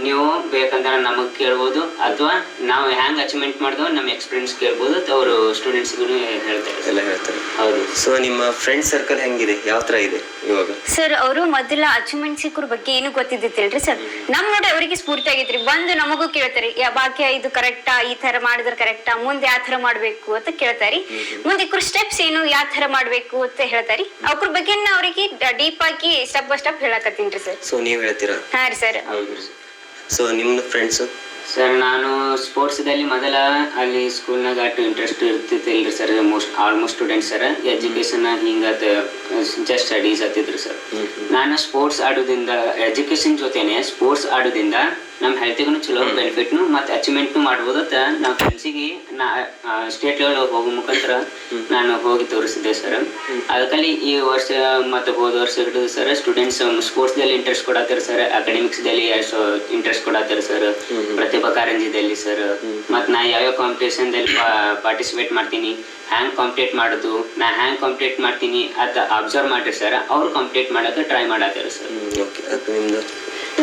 ನೀವು ಬೇಕಂದ್ರೆ ನಮಗೆ ಕೇಳ್ಬೋದು, ಅಥವಾ ನಾವು ಹ್ಯಾಂಗೆ ಅಚೀವ್ಮೆಂಟ್ ಮಾಡಿದೋ ನಮ್ಮ ಎಕ್ಸ್ಪೀರಿಯನ್ಸ್ ಕೇಳ್ಬೋದು ಅಂತ ಅವರು ಸ್ಟೂಡೆಂಟ್ಸ್ಗೂ ಹೇಳ್ತಾರೆ ಎಲ್ಲ ಹೇಳ್ತಾರೆ. ಹೌದು. ಸೊ ನಿಮ್ಮ ಫ್ರೆಂಡ್ ಸರ್ಕಲ್ ಹೆಂಗಿದೆ, ಯಾವ ಥರ ಇದೆ ಇವಾಗ? ಸರ್ ಅವರು ಮೊದಲ ಅಚೀವ್ಮೆಂಟ್ಸ್ ಬಗ್ಗೆ ಏನು ಗೊತ್ತಿದ್ದಿಲ್ರಿ ಸರ್. ನಮ್ ನೋಡಿ ಅವರಿಗೆ ಸ್ಫೂರ್ತಿ ಆಗೈತ್ರಿ. ಬಂದು ನಮಗೂ ಕೇಳ್ತಾರೆ, ಬಾಕಿ ಇದು ಕರೆಕ್ಟಾ, ಈ ತರ ಮಾಡಿದ್ರೆ ಕರೆಕ್ಟಾ, ಮುಂದೆ ಯಾವ ತರ ಮಾಡ್ಬೇಕು ಅಂತ ಕೇಳ್ತಾರೆ. ಮುಂದೆ ಸ್ಟೆಪ್ಸ್ ಏನು, ಯಾವ ತರ ಮಾಡ್ಬೇಕು ಅಂತ ಹೇಳ್ತಾರೆ. ಅವ್ರ ಬಗ್ಗೆ ಅವ್ರಿಗೆ ಡೀಪ್ ಆಗಿ ಸ್ಟೆಪ್ ಬೈ ಸ್ಟೆಪ್ ಹೇಳಕತ್ತೀನಿ ಸರ್. ಸೊ ನೀವ್ ಹೇಳ್ತೀರಾ? ಹಾ ರೀ ಸರ್. ಸೊ ನಿಮ್ಮ ಫ್ರೆಂಡ್ಸ್? ಸರ್ ನಾನು ಸ್ಪೋರ್ಟ್ಸ್ದಲ್ಲಿ ಮೊದಲ ಅಲ್ಲಿ ಸ್ಕೂಲ್ನಾಗ ಅಷ್ಟು ಇಂಟ್ರೆಸ್ಟ್ ಇರ್ತಿತ್ತಿಲ್ರಿ sir. Almost students sir education ಹಿಂಗದ ಜಸ್ಟ್ ಸ್ಟಡೀಸ್ ಹತ್ತಿದ್ರು ಸರ್. ನಾನು ಸ್ಪೋರ್ಟ್ಸ್ ಆಡೋದ್ರಿಂದ ಎಜುಕೇಷನ್ ಜೊತೆನೆ ಸ್ಪೋರ್ಟ್ಸ್ ಆಡೋದ್ರಿಂದ ನಮ್ಮ ಹೆಲ್ತಿಗೂ ಚಲೋ ಬೆನಿಫಿಟ್ನು ಮತ್ತು ಅಚೀವ್ಮೆಂಟ್ನು ಮಾಡ್ಬೋದು ಅಂತ ನಮ್ಮ ಫ್ರೆಂಡ್ಸಿಗೆ ಸ್ಟೇಟ್ ಲೆವೆಲ್ ಹೋಗೋ ಮುಖಾಂತರ ನಾನು ಹೋಗಿ ತೋರಿಸಿದ್ದೆ ಸರ್. ಅದಕ್ಕಲ್ಲಿ ಈ ವರ್ಷ ಮತ್ತು ಹೋದ ವರ್ಷ ಹಿಡಿದು ಸರ್ ಸ್ಟೂಡೆಂಟ್ಸ್ ಸ್ಪೋರ್ಟ್ಸ್ದಲ್ಲಿ ಇಂಟ್ರೆಸ್ಟ್ ಕೊಡತ್ತಾರೆ ಸರ್, ಅಕಾಡೆಮಿಕ್ಸ್ದಲ್ಲಿ ಇಂಟ್ರೆಸ್ಟ್ ಕೊಡತ್ತಾರೆ ಸರ್, ಪ್ರತಿಭಾ ಕಾರಂಜಿದಲ್ಲಿ ಸರ್. ಮತ್ತು ನಾ ಯಾವ್ಯಾವ ಕಾಂಪಿಟೇಷನ್ದಲ್ಲಿ ಪಾರ್ಟಿಸಿಪೇಟ್ ಮಾಡ್ತೀನಿ, ಹ್ಯಾಂಗೆ ಕಾಂಪಿಟೇಟ್ ಮಾಡೋದು, ನಾ ಹ್ಯಾಂಗೆ ಕಾಂಪಿಟೇಟ್ ಮಾಡ್ತೀನಿ ಅಂತ ಅಬ್ಸರ್ವ್ ಮಾಡಿರಿ ಸರ್. ಅವ್ರು ಕಾಂಪಿಟೇಟ್ ಮಾಡೋಕೆ ಟ್ರೈ ಮಾಡತ್ತಾರೆ ಸರ್.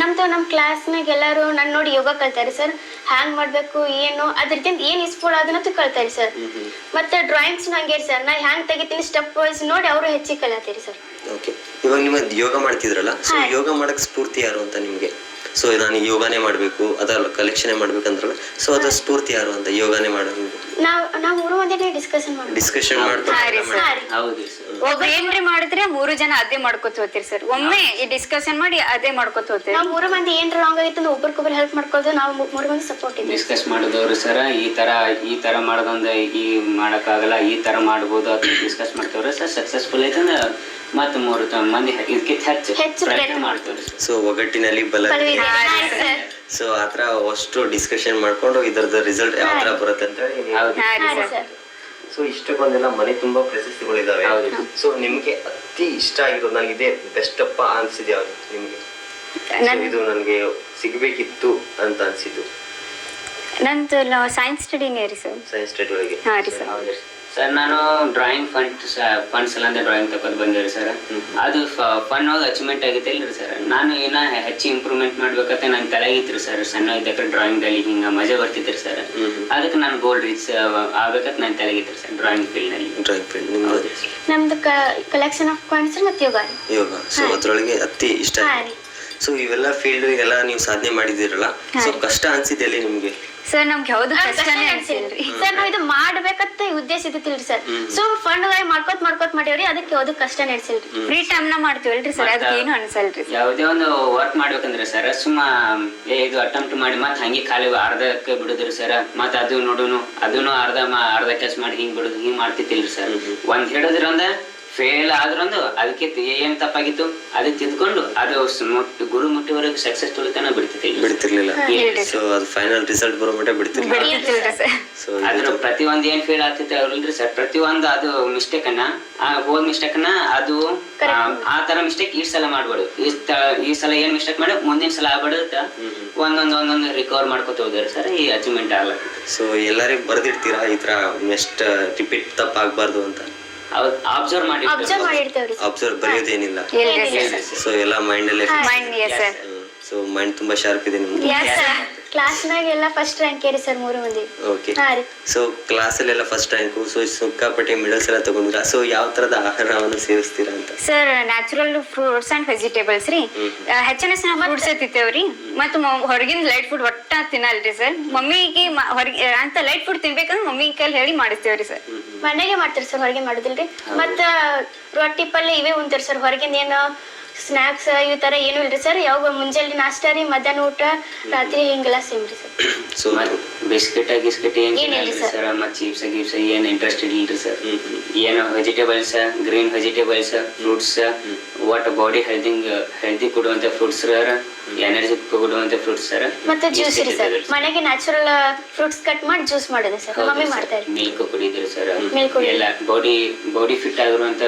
ನಮ್ದು ನಮ್ಮ ಕ್ಲಾಸ್ನಾಗ ಎಲ್ಲರೂ ನನ್ನ ನೋಡಿ ಯೋಗ ಕಲ್ತಾರೆ ಸರ್. ಹ್ಯಾಂಗ್ ಮಾಡ್ಬೇಕು ಏನು ಅದ್ರದಿಂದ ಏನ್ ಇಸ್ಫೋಲ್ ಅದನ್ನ ಕಲ್ತಾರಿ ಸರ್. ಮತ್ತೆ ಡ್ರಾಯಿಂಗ್ಸ್ ನಂಗೆ ಸರ್ ನಾ ಹ್ಯಾಂಗ್ ತೆಗಿತೀನಿ ಸ್ಟೆಪ್ ವೈಸ್ ನೋಡಿ ಅವರು ಹೆಚ್ಚಿಗೆ ಕಲಿತೀರಿ ಸರ್. ಓಕೆ, ಇವಾಗ ನಿಮ್ಮ ಯೋಗ ಮಾಡ್ತಿದ್ರಲ್ಲ, ಸೊ ಯೋಗ ಮಾಡಕ್ ಸ್ಫೂರ್ತಿ ಯಾರು ಅಂತ ನಿಮ್ಗೆ? ಸೊ ನಾನು ಯೋಗಾನೇ ಮಾಡ್ಬೇಕು ಅದಲ್ಲ ಕಲೆಕ್ಷನ್ ಮಾಡ್ಬೇಕಂದ್ರಲ್ಲ, ಸೊ ಅದ್ರ ಸ್ಫೂರ್ತಿ ಯಾರು ಅಂತ ಯೋಗಾನೇ ಮಾಡೋದು? ನಾವು ಮೂರು ಮಂದಿ ಡಿಸ್ಕಷನ್ ಮಾಡ್ಕೊಂಡು ಹೌದು ಸರ್. ಒಬ್ರು ಏನ್ರಿ ಮಾಡಿದ್ರೆ 3 ಜನ ಅದೇ ಮಾಡ್ಕೊತ ಹೋಗ್ತೀರಿ ಸರ್. ಒಮ್ಮೆ ಈ ಡಿಸ್ಕಷನ್ ಮಾಡಿ ಅದೇ ಮಾಡ್ಕೊತ ಹೋಗ್ತೀರಿ. ನಾವು 3 ಮಂದಿ ಏನ್ರ ರಾಂಗ್ ಆಗಿತ್ತು ಅಂದ್ರೆ ಒಬ್ರಿಗೊಬ್ರು ಹೆಲ್ಪ್ ಮಾಡ್ಕೊಳ್ಳೋದು. ನಾವು 3 ಮಂದಿ ಸಪೋರ್ಟ್ ಇದ್ದೀವಿ. ಡಿಸ್ಕಸ್ ಮಾಡಿದವ್ರು ಸರ ಈ ತರ ಮಾಡೋದಂದ್ರೆ ಈ ಮಾಡಕ್ಕಾಗಲ್ಲ, ಈ ತರ ಮಾಡ್ಬೋದು ಅಂತ ಡಿಸ್ಕಸ್ ಮಾಡ್ತವ್ರೆ ಸರ್. ಸಕ್ಸಸ್ಫುಲ್ ಐತಂದ್ರೆ ಮತ್ತೆ 3 ಮಂದಿ ಇದಕ್ಕಿಂತ ಹೆಚ್ಚು ಪ್ರಯತ್ನ ಮಾಡ್ತವ್ರಿ. ಸೊ ಒಗ್ಗಟ್ಟಿನಲ್ಲಿ ಬಲ. ಸೊ ಆತರ ಅಷ್ಟು ಡಿಸ್ಕಷನ್ ಮಾಡ್ಕೊಂಡು ಇದರದ ರಿಸಲ್ಟ್ ಯಾವ ತರ ಬರುತ್ತೆ ಅಂತ ಹೇಳಿ. ಸೊ ಇಷ್ಟಕ್ಕೊಂದೆಲ್ಲ ಮನೆ ತುಂಬಾ ಪ್ರಶಸ್ತಿಗಳಿದಾವೆ. ಸೊ ನಿಮ್ಗೆ ಅತಿ ಇಷ್ಟ ಆಗಿರೋದು ನನಗೆ ಇದೇ ಬೆಸ್ಟ್ ಅಪ್ಪ ಅನ್ಸಿದ್ ಯಾವ್ದು ನಿಮ್ಗೆ? ಇದು ನನಗೆ ಸಿಗ್ಬೇಕಿತ್ತು ಅಂತ ಅನ್ಸಿದ್ದು ನಂದು ಸೈನ್ಸ್ ಸ್ಟಡಿನೇ ರೀ ಸರ್. ಸೈನ್ಸ್ ಸ್ಟಡಿ ಒಳಗೆ ಸರ್ ನಾನು ಡ್ರಾಯಿಂಗ್ ಫಂಡ್ಸ್ ಎಲ್ಲ ಅಂದ್ರೆ ಡ್ರಾಯಿಂಗ್ ತಗೊಂಡ್ ಬಂದಿರಿ ಸರ್. ಅದು ಫನ್ ಆಗಿ ಅಚೀವ್ಮೆಂಟ್ ಆಗೈತೆ ಇಲ್ರಿ ಸರ್. ನಾನು ಇನ್ನ ಹೆಚ್ಚು ಇಂಪ್ರೂವ್ಮೆಂಟ್ ಮಾಡ್ಬೇಕಂತ ನನ್ ತಲೆಗಿತ್ರಿ ಸರ್. ಸಣ್ಣ ಇದ್ದಕ್ಕೆ ಡ್ರಾಯಿಂಗ್ ದಲ್ಲಿ ಹಿಂಗ ಮಜಾ ಬರ್ತಿದ್ರಿ ಸರ್. ಅದಕ್ಕೆ ನಾನು ಗೋಲ್ಡ್ ರೀಚ್ ಆಗ್ಬೇಕಂತ ನನ್ ತಲೆಗಿತ್ರಿ ಸರ್ ಡ್ರಾಯಿಂಗ್ ಫೀಲ್ಡ್ ನಲ್ಲಿ. ನಮ್ದು ಕಲೆಕ್ಷನ್ ಆಫ್ ಕಾಯಿನ್ಸ್ ಮತ್ತೆ ಯೋಗ. ಸೊ ಅದ್ರೊಳಗೆ ಅತಿ ಇಷ್ಟ. ಸೊ ಇವೆಲ್ಲ ಫೀಲ್ಡ್ ಎಲ್ಲ ನೀವು ಸಾಧನೆ ಮಾಡಿದಿರಲ್ಲ, ಸೊ ಕಷ್ಟ ಅನ್ಸಿದೆ ನಿಮ್ಗೆ? ಸರ್ ನಮ್ಗೆ ಯಾವ್ದು ಕಷ್ಟನೇ ಅನ್ಸಿಲ್ರಿ ಸರ್. ನಾವು ಇದು ಮಾಡ್ಬೇಕಂತ ಉದ್ದೇಶ ಇದ್ದಿಲ್ರಿ ಸರ್. ಸೊ ಫಂಡ್ ಮಾಡ್ಕೋತ್ ಮಾಡೇವ್ರಿ, ಅದಕ್ಕೆ ಯಾವ್ದು ಕಷ್ಟ ಅನ್ಸಿಲ್ರಿ. ಫ್ರೀ ಟೈಮ್ ನ ಮಾಡ್ತೀವಲ್ರಿ ಸರ್, ಅದಕ್ಕೆ ಏನು ಅನ್ಸಲ್ರಿ. ಯಾವುದೇ ಒಂದು ವರ್ಕ್ ಮಾಡ್ಬೇಕಂದ್ರೆ ಸರ್ ಸುಮ್ಮ ಇದು ಅಟೆಂಪ್ಟ್ ಮಾಡಿ ಮತ್ತೆ ಹಂಗೆ ಖಾಲಿ ಅರ್ಧಕ್ಕೆ ಬಿಡುದ್ರಿ ಸರ್. ಮತ್ತೆ ಅದು ನೋಡುನು ಅದನ್ನು ಅರ್ಧ ಕೆಲಸ ಮಾಡಿ ಹಿಂಗ್ ಬಿಡುದು ಹಿಂಗ್ ಮಾಡ್ತಿತ್ತಿಲ್ರಿ ಸರ್. ಒಂದ್ ಹಿಡಿದ್ರಂದ ಫೇಲ್ ಆದ್ರಂದು ಅದಕ್ಕೆ ಏನ್ ತಪ್ಪಾಗಿತ್ತು ಅದಕ್ಕೆ ತಿದ್ಕೊಂಡು ಅದು ಗುರು ಮುಟ್ಟಿವರೆಗೂ ಸಕ್ಸಸ್ಫುಲ್ ತನ ಬಿಡ್ತಿರ್ಲಿಲ್ಲ. ಸೊ ಅದು ಫೈನಲ್ ರಿಸಲ್ಟ್ ಬರೋ ಮಟ್ಟ ಬಿಡ್ತಿರ್ಲಿಲ್ಲ. ಸೊ ಅದ್ರ ಪ್ರತಿಯೊಂದು ಏನ್ ಫೇಲ್ ಆಗ್ತಿತ್ತು ಅವ್ರಲ್ರಿ ಸರ್, ಪ್ರತಿಯೊಂದು ಅದು ಮಿಸ್ಟೇಕ್ ಅನ್ನ ಹೋದ್ ಮಿಸ್ಟೇಕ್ ಅನ್ನ ಅದು ಆ ತರ ಮಿಸ್ಟೇಕ್ ಈ ಸಲ ಮಾಡ್ಬಾರ್ದು. ಈ ಸಲ ಏನ್ ಮಿಸ್ಟೇಕ್ ಮಾಡಿ ಮುಂದಿನ ಸಲ ಆಗ್ಬಾರ್ದು ಒಂದೊಂದು ರಿಕವರ್ ಮಾಡ್ಕೊತ ಹೋದ್ರಿ ಸರ್. ಈ ಅಚೀವ್ಮೆಂಟ್ ಆಗಲ್ಲ. ಸೊ ಎಲ್ಲರಿಗೂ ಬರ್ದಿರ್ತೀರಾ ಈ ತರ ನೆಕ್ಸ್ಟ್ ರಿಪೀಟ್ ತಪ್ಪಾಗಬಾರ್ದು ಅಂತ? ಅಬ್ಸರ್ವ್ ಮಾಡಿರ್ತೇವ್ರಿ. ಅಬ್ಸರ್ವ್ ಬರೆಯೋದೇನಿಲ್ಲ. ಸೊ ಎಲ್ಲ ಮೈಂಡ್ ಅಲ್ಲೇ. ಸೊ ಮೈಂಡ್ ತುಂಬಾ ಶಾರ್ಪ್ ಇದೆ ನಿಮ್ದು. ಕ್ಲಾಸ್ನಾಗ ಎಲ್ಲ ಫಸ್ಟ್ ರ್ಯಾಂಕ್ ಏರಿ ಸರ್ 3 ಮಂದಿ. ಓಕೆ. ಸೊ ಕ್ಲಾಸ್ ಅಲ್ಲೆಲ್ಲ ಫಸ್ಟ್ ರ್ಯಾಂಕ್. ಸೊ ಸಿಕ್ಕಾಪಟ್ಟೆ ಮೆಡಲ್ಸ್ ಎಲ್ಲ ತಗೊಂಡ್ರ. ಸೊ ಯಾವ ತರದ ಆಹಾರವನ್ನು ಸೇವಿಸ್ತೀರಾ ಅಂತ? Sir natural fruits and vegetables ರೀ. ಹೆಚ್ಚಿನ ಫ್ರೂಟ್ಸ್ ತಿಂತೇವ್ರಿ. ಮತ್ತ ಹೊರಗಿನ ಲೈಟ್ ಫುಡ್ ಒಟ್ಟ ತಿನ್ನಲ್ರಿ ಸರ್. ಮಮ್ಮಿಗೆ ಹೊರಗೆ ಅಂತ ಲೈಟ್ ಫುಡ್ ತಿನ್ಬೇಕಂದ್ರೆ ಮಮ್ಮಿ ಕೈಲಿ ಹೇಳಿ ಮಾಡಿಸ್ತೇವ್ರಿ ಸರ್. ಮನೆಗೆ ಮಾಡ್ತೀರಿ ಸರ್, ಹೊರಗೆ ಮಾಡುದಿಲ್ರಿ. ಮತ್ತ ರೊಟ್ಟಿ ಪಲ್ಯ ಇವೇ ಉಂತಾರ ಸರ್. ಹೊರಗಿಂದ ಏನು ಸ್ನಾಕ್ಸ್ ಈ ತರ ಏನು ಇಲ್ರಿ ಸರ್. ಯಾವ ಮುಂಜಾನೆ ನಾಷ್ಟ ರೀ, ಮಧ್ಯಾಹ್ನ ಊಟ, ರಾತ್ರಿ ಹಿಂಗೆಲ್ಲ ಸೇಮ್ ರೀ ಸರ್. ಸೊ ಬಿಸ್ಕೆಟ್ ಏನಿಲ್ರಿ ಸರ್. ಮತ್ತೆ ಚಿಪ್ಸ್ ಗಿಪ್ಸ್ ಏನ್ ಇಂಟ್ರೆಸ್ಟ್ ಇಲ್ರಿ ಸರ್. ಏನು vegetables, green vegetables, fruits, what body healthy ಕೊಡುವಂತ ಫ್ರೂಟ್ಸ್, ಎನರ್ಜಿ ಕೊಡುವಂತ ಫ್ರೂಟ್ಸ್ ಸರ್. ಮತ್ತೆ ಜ್ಯೂಸ್ ರೀ ಸರ್. ಮನೆಗೆ ನ್ಯಾಚುರಲ್ ಫ್ರೂಟ್ಸ್ ಕಟ್ ಮಾಡಿ ಜ್ಯೂಸ್ ಮಾಡೋದು ಸರ್. ಮಮ್ಮಿ ಮಾಡ್ತಾರೆ. ಮಿಲ್ಕ್ ಕುಡಿದ್ರಿ ಸರ್. ಎಲ್ಲ ಬಾಡಿ ಫಿಟ್ ಆಗಿರುವಂತ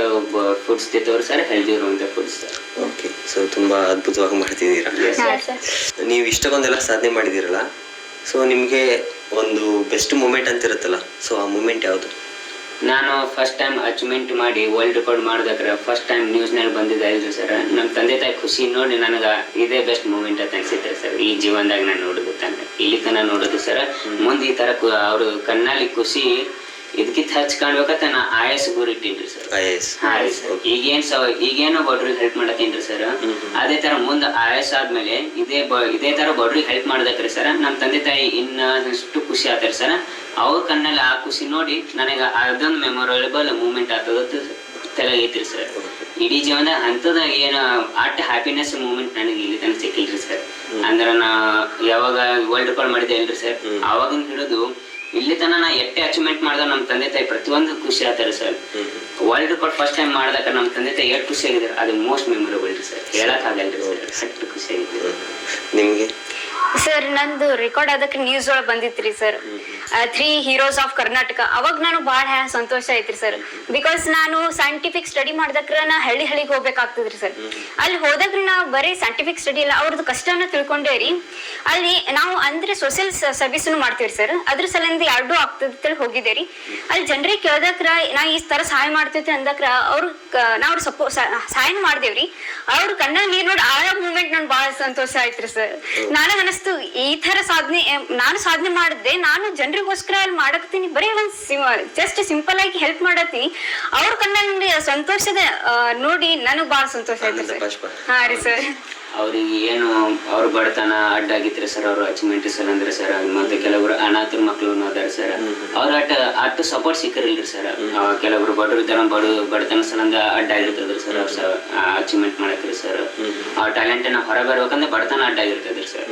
ಫುಡ್ಸ್ ತಿಂತವ್ರು ಸರ್. ಹೆಲ್ದಿ ಇರುವಂತ ಫುಡ್ಸ್ ಸರ್. ಓಕೆ. ಸೊ ತುಂಬಾ ಅದ್ಭುತವಾಗಿ ಮಾಡ್ತಿದ್ದೀರಾ. ನೀವು ಇಷ್ಟಕ್ಕೊಂದೆಲ್ಲ ಸಾಧನೆ ಮಾಡಿದಿರಲ್ಲ, ಸೊ ನಿಮ್ಗೆ ಒಂದು ಬೆಸ್ಟ್ ಮೂಮೆಂಟ್ ಅಂತ ಇರುತ್ತಲ್ಲ, ಸೊ ಆ ಮೂಮೆಂಟ್ ಯಾವುದು? ನಾನು ಫಸ್ಟ್ ಟೈಮ್ ಅಚೀವ್ಮೆಂಟ್ ಮಾಡಿ ವರ್ಲ್ಡ್ ರೆಕಾರ್ಡ್ ಮಾಡಿದ್ರೆ ಫಸ್ಟ್ ಟೈಮ್ ನ್ಯೂಸ್ ನಲ್ಲಿ ಬಂದಿದ್ದೆ ಇಲ್ರಿ ಸರ್. ನಮ್ಮ ತಂದೆ ತಾಯಿ ಖುಷಿ ನೋಡಿ ನನಗ ಇದೇ ಬೆಸ್ಟ್ ಮೂಮೆಂಟ್ ಅಂತ ಅನ್ಸಿತ್ತೆ ಸರ್. ಈ ಜೀವನದಾಗ ನಾನು ನೋಡುದು ಇಲ್ಲಿ ತನ ನೋಡುದು ಸರ್. ಮುಂದೆ ಈ ತರ ಅವ್ರ ಕಣ್ಣಲ್ಲಿ ಖುಷಿ ಇದಕ್ಕಿಂತ ಹೆಚ್ಚು ಕಾಣ್ಬೇಕಂತ ನಾ IAS ಗುರಿ ಇಟ್ಟೀನ್ರಿ ಸರ್. ಈಗೇನು ಬಡ್ರಿಗೆ ಹೆಲ್ಪ್ ಮಾಡತ್ತೀನ್ರಿ ಸರ್. ಅದೇ ತರ ಮುಂದೆ IAS ಆದ್ಮೇಲೆ ಇದೇ ತರ ಬಡ್ರಿಗೆ ಹೆಲ್ಪ್ ಮಾಡ್ದಕ್ರಿ ಸರ್. ನಮ್ಮ ತಂದೆ ತಾಯಿ ಇನ್ನಷ್ಟು ಖುಷಿ ಆಗ್ತಾರೆ ಸರ್. ಅವ್ರ ಕಣ್ಣಲ್ಲಿ ಆ ಖುಷಿ ನೋಡಿ ನನಗೆ ಅದೊಂದು ಮೆಮೊರೇಬಲ್ ಮೂಮೆಂಟ್ ಆಗ್ತದ ತಲೆಗೈತ್ರಿ ಸರ್. ಇಡೀ ಜೀವನ ಅಂತದ ಏನು ಹ್ಯಾಪಿನೆಸ್ ಮೂಮೆಂಟ್ ನನಗೆ ಇಲ್ಲಿ ತನಕ ಸಿಕ್ಕಿಲ್ರಿ ಸರ್. ಅಂದ್ರ ನಾ ಯಾವಾಗ ವರ್ಲ್ಡ್ ರೆಕಾರ್ಡ್ ಮಾಡಿದೆ ಇಲ್ರಿ ಸರ್, ಅವಾಗಿನ ಹಿಡಿದು ಇಲ್ಲಿ ತನ ನಾ ಎಷ್ಟೇ ಅಚೀವ್ಮೆಂಟ್ ಮಾಡ್ದ ನಮ್ಮ ತಂದೆ ತಾಯಿ ಪ್ರತಿಯೊಂದು ಖುಷಿ ಆಗ್ತಾರೆ sir. World record first time ಮಾಡಿದಾಗ ನಮ್ಮ ತಂದೆ ತಾಯಿ ಎಷ್ಟು ಖುಷಿ ಆಗಿದ್ದಾರೆ, ಅದು ಮೋಸ್ಟ್ ಮೆಮೊರೇಬಲ್ ರೀ ಸರ್. ಹೇಳಕ್ ಆಗಲ್ರಿ ಸರ್, ಅಷ್ಟು ಖುಷಿ ಆಗಿದ್ದಾರೆ. ನಿಮ್ಗೆ ಸರ್ ನಂದು ರೆಕಾರ್ಡ್ ಅದಕ್ಕೆ ನ್ಯೂಸ್ ಒಳಗೆ ಬಂದಿತ್ರಿ ಸರ್. 3 heroes of Karnataka. ಅವಾಗ ನಾನು ಬಹಳ ಸಂತೋಷ ಐತ್ರಿ ಸರ್. ಬಿಕಾಸ್ ನಾನು ಸೈಂಟಿಫಿಕ್ ಸ್ಟಡಿ ಮಾಡ್ದಕ್ರ ನಾ ಹಳ್ಳಿಗೆ ಹೋಗ್ಬೇಕಾಗ್ತದ್ರಿ ಸರ್. ಅಲ್ಲಿ ಹೋದಾಗ ನಾ ಬರೀ ಸೈಂಟಿಫಿಕ್ ಸ್ಟಡಿ ಇಲ್ಲ, ಅವ್ರದ್ದು ಕಷ್ಟನ ತಿಳ್ಕೊಂಡೇರಿ. ಅಲ್ಲಿ ನಾವು ಅಂದ್ರೆ ಸೋಷಿಯಲ್ ಸರ್ವಿಸ್ ಮಾಡ್ತೇವ್ರಿ ಸರ್. ಅದ್ರ ಸಲಿಂದ 2 ಆಗ್ತದ ಹೋಗಿದ್ದೇರಿ. ಅಲ್ಲಿ ಜನರಿಗೆ ಕೇಳ್ದಕ್ರ ನಾ ಈ ತರ ಸಹಾಯ ಮಾಡ್ತೈತಿ ಅಂದಕ್ರ ನಾವು ಸಹಾಯ ಮಾಡ್ದೇವ್ರಿ. ಅವ್ರ ಕಣ್ಣ ನೀರ್ ನೋಡಿ ಆ ಮೂಮೆಂಟ್ ನನ್ ಬಹಳ ಸಂತೋಷ ಆಯ್ತ್ರಿ ಸರ್. ನಾನು ಅನಿಸ್ತು ಈ ತರ ನಾನು ಸಾಧನೆ ಮಾಡಿದೆ, ನಾನು ಜನರಿಗೋಸ್ಕರ ಅಲ್ಲಿ ಮಾಡಕತ್ತೀನಿ, ಬರೀ ಒಂದ್ ಜಸ್ಟ್ ಸಿಂಪಲ್ ಆಗಿ ಹೆಲ್ಪ್ ಮಾಡತ್ತೀನಿ. ಅವ್ರ ಕಣ್ಣಲ್ಲಿ ಸಂತೋಷದ ನೋಡಿ ನನಗ್ ಬಾಳ ಸಂತೋಷ ಆಯ್ತು ಸರ್. ಹಾ ರೀ ಸರ್. ಅವ್ರಿಗೆ ಏನು ಅವ್ರ ಬಡತನ ಅಡ್ಡಾಗಿತ್ರಿ ಸರ್, ಅವ್ರ ಅಚೀವ್ಮೆಂಟ್ ಸರ್ ಅಂದ್ರೆ ಸರ್. ಮತ್ತೆ ಕೆಲವರು ಅನಾಥರ ಮಕ್ಳು ಅದಾರ ಸರ್, ಅವ್ರ ಅಟ್ಟು ಸಪೋರ್ಟ್ ಸಿಕ್ಕರಿಲ್ರಿ ಸರ್. ಕೆಲವರು ಬಡತನ ಸಲಂದ ಅಡ್ಡ ಆಗಿರ್ತದ್ರಿ ಸರ್ ಅವ್ರ ಅಚೀವ್ಮೆಂಟ್ ಮಾಡಕ್ರಿ ಸರ್. ಆ ಟ್ಯಾಲೆಂಟ್ ನ ಹೊರ ಬರ್ಬೇಕಂದ್ರೆ ಬಡತನ ಅಡ್ಡ ಆಗಿರ್ತದ್ರಿ ಸರ್.